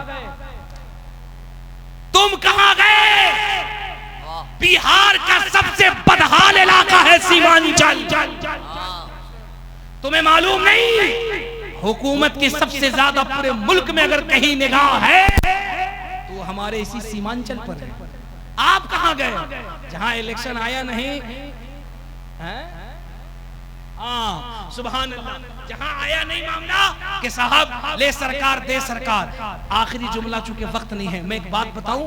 तुम कहां गए? बिहार का सबसे बदहाल इलाका है सीमांचल, तुम्हें मालूम नहीं? हुकूमत की सबसे ज्यादा पूरे मुल्क में अगर कहीं निगाह है तो हमारे इसी सीमांचल पर है। आप कहां गए जहां इलेक्शन आया नहीं है? सुभान अल्लाह, जहां आया नहीं मामला कि साहब ले सरकार दे सरकार। आखिरी जुमला, चूंकि वक्त नहीं है, मैं एक बात बताऊं,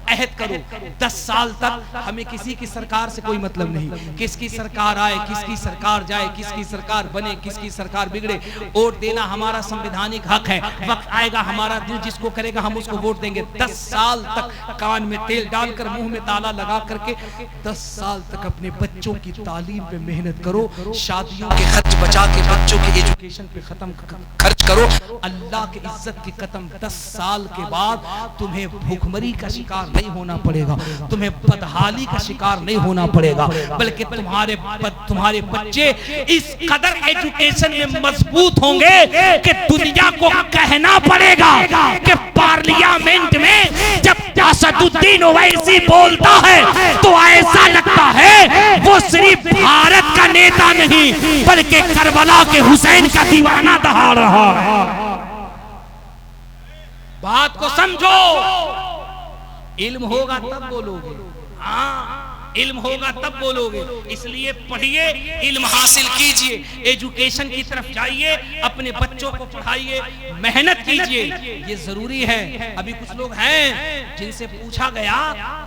अहद करो 10 साल तक हमें किसी की सरकार से कोई मतलब नहीं। किसकी सरकार आए, किसकी सरकार जाए, किसकी सरकार बने, किसकी सरकार बिगड़े, वोट देना हमारा संवैधानिक हक है। वक्त आएगा हमारा दिल जिसको करेगा हम उसको वोट देंगे। 10 साल तक कान में तेल डालकर मुंह में ताला लगा करके 10 साल तक अपने बच्चों की तालीम पे मेहनत करो, शादियों के खर्च बचा के बच्चों के एजुकेशन पे खर्च करो। अल्लाह के इज्जत की कसम 10 साल के बाद तुम्हें भूखमरी का शिकार नहीं होना पड़ेगा, तुम्हें बदहाली का शिकार नहीं होना पड़ेगा, बल्कि तुम्हारे बच्चे इस कदर एजुकेशन में मजबूत होंगे कि दुनिया को कहना पड़ेगा कि पार्लियामेंट में जब असदुद्दीन ओवैसी बोलता है तो ऐसा लगता है वो सिर्फ भारत का नेता नहीं बल्कि करबला के हुसैन का दीवाना दहाड़ रहा है। बात को समझो, इल्म होगा तब बोलोगे। हाँ, इल्म होगा तब बोलोगे। इसलिए पढ़िए, इल्म हासिल कीजिए, एजुकेशन की तरफ जाइए, अपने बच्चों को पढ़ाइए, मेहनत कीजिए, ये जरूरी है। अभी कुछ लोग हैं जिनसे पूछा गया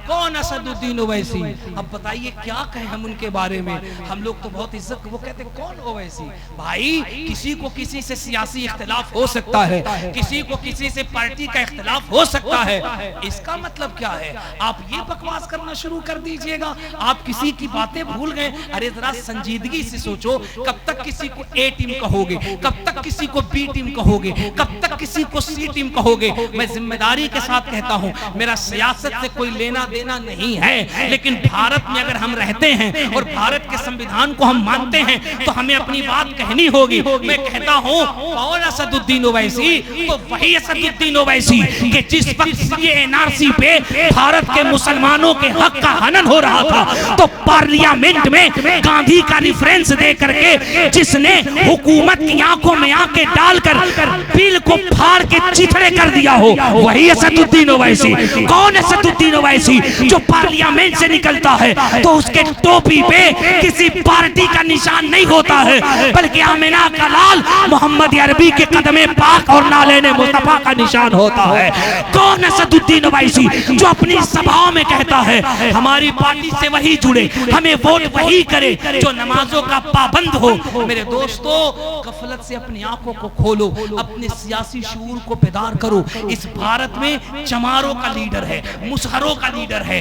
कौन असदुद्दीन ओवैसी, अब बताइए क्या कहें हम उनके बारे में। हम लोग तो बहुत इज्जत, वो कहते कौन ओवैसी। भाई, किसी को किसी से सियासी इख्तिलाफ हो सकता है, किसी को किसी से पार्टी का इख्तिलाफ हो सकता है, इसका मतलब क्या है? आप ये बकवास करना शुरू कर दीजिएगा। आप किसी की बातें भूल गए। अरे जरा संजीदगी से सोचो, कब तक किसी को ए टीम कहोगे, कब तक किसी को बी टीम कहोगे, कब तक किसी को सी टीम कहोगे, मैं जिम्मेदारी के साथ कहता हूं, मेरा सियासत से कोई लेना देना नहीं है, लेकिन भारत में अगर हम रहते हैं और भारत के संविधान को हम मानते हैं तो हमें अपनी बात कहनी होगी। मैं कहता हूं कौन असदुद्दीन ओवैसी, तो वही असदुद्दीन ओवैसी कि जिस वक्त ये एनआरसी पे भारत के मुसलमानों के हक का हनन हो रहा था तो पार्लियामेंट में गांधी का रिफरेंस दे करके जिसने हुकूमत की आंखों में आंखें डालकर बिल को फाड़ के चिथड़े कर दिया हो, वही असदुद्दीन ओवैसी। कौन असदुद्दीन ओवैसी? जो पार्लियामेंट से निकलता है तो उसके टोपी पे किसी पार्टी का निशान नहीं होता है, बल्कि आमिना का लाल मोहम्मद अरबी के कदमे पाक और नालेने मुस्तफा का निशान होता है। कौन असदुद्दीन ओवैसी? जो अपनी सभाओं में कहता है हमारी पार्टी से वही जुड़े, हमें वोट वही करे जो नमाजों का पाबंद हो। मेरे दोस्तों, गफलत से अपनी आंखों को खोलो, अपने सियासी शऊर को बेदार करो। इस भारत में चमारों का लीडर है, मुसहरों का लीडर है,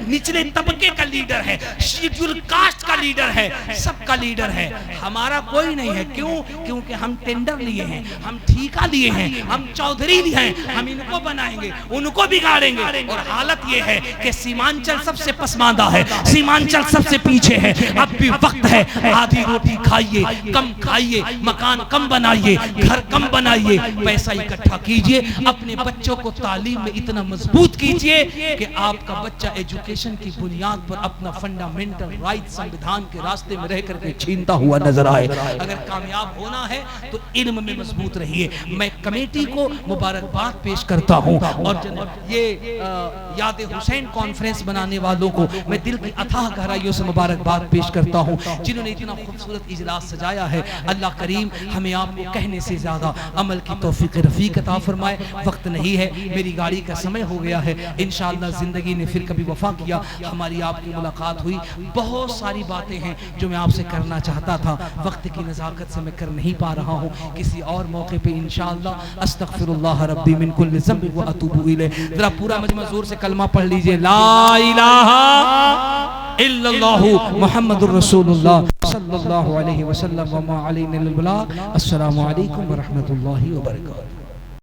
निचले तबके का लीडर है, शेड्यूल कास्ट का लीडर है, सबका लीडर है। हमारा कोई नहीं है। क्यों? क्योंकि हम टेंडर लिए हैं, हम ठीका लिए हैं, हम चौधरी लिए हैं, हम इनको बनाएंगे, उनको बिगाड़ेंगे। और हालत ये है कि सीमांचल सबसे पसमानदा है, सीमांचल सबसे पीछे है। अब भी वक्त है, आधी रोटी खाइए, कम खाइए, मकान कम बनाइए, घर कम बनाइए, पैसा इकट्ठा कीजिए, अपने बच्चों को तालीम में इतना मजबूत कीजिए कि आपका बच्चा एजुकेशन की बुनियाद पर अपना फंडामेंटल राइट संविधान के रास्ते में रह करके छीनता हुआ नजर आए। अगर कामयाब होना है तो इल्म में मजबूत रहिए। मैं कमेटी को मुबारकबाद पेश करता हूं और ये याद हुसैन कॉन्फ्रेंस बनाने वालों को मैं दिल की अथाह गहराइयों से मुबारकबाद पेश करता हूं, जिन्होंने इतना खूबसूरत इजलास सजाया है। अल्लाह करीम हमें आपको कहने से ज्यादा अमल की तौफीक रफीक अता फरमाए। वक्त नहीं है, मेरी गाड़ी का समय हो गया है। इंशाअल्लाह जिंदगी ने फिर कभी वफा किया, हमारी आपकी मुलाकात हुई। बहुत सारी बातें हैं जो मैं आपसे करना चाहता था, वक्त की नज़ाकत से मैं कर नहीं पा रहा हूँ। किसी और मौके पे इंशाअल्लाह। अस्तगफिरुल्लाह रब्बी मिन कुल्लि ज़ंब व अतूबु इलैह। जरा पूरा मजमा जोर से कलमा पढ़ लीजिए, ला इलाहा इल्लल्लाहु मुहम्मदुर रसूलुल्लाह सल्लल्लाहु अलैहि वसल्लम व मा अलैना इल्लल बलाग। अस्सलामु अलैकुम व रहमतुल्लाहि व बरकातहू।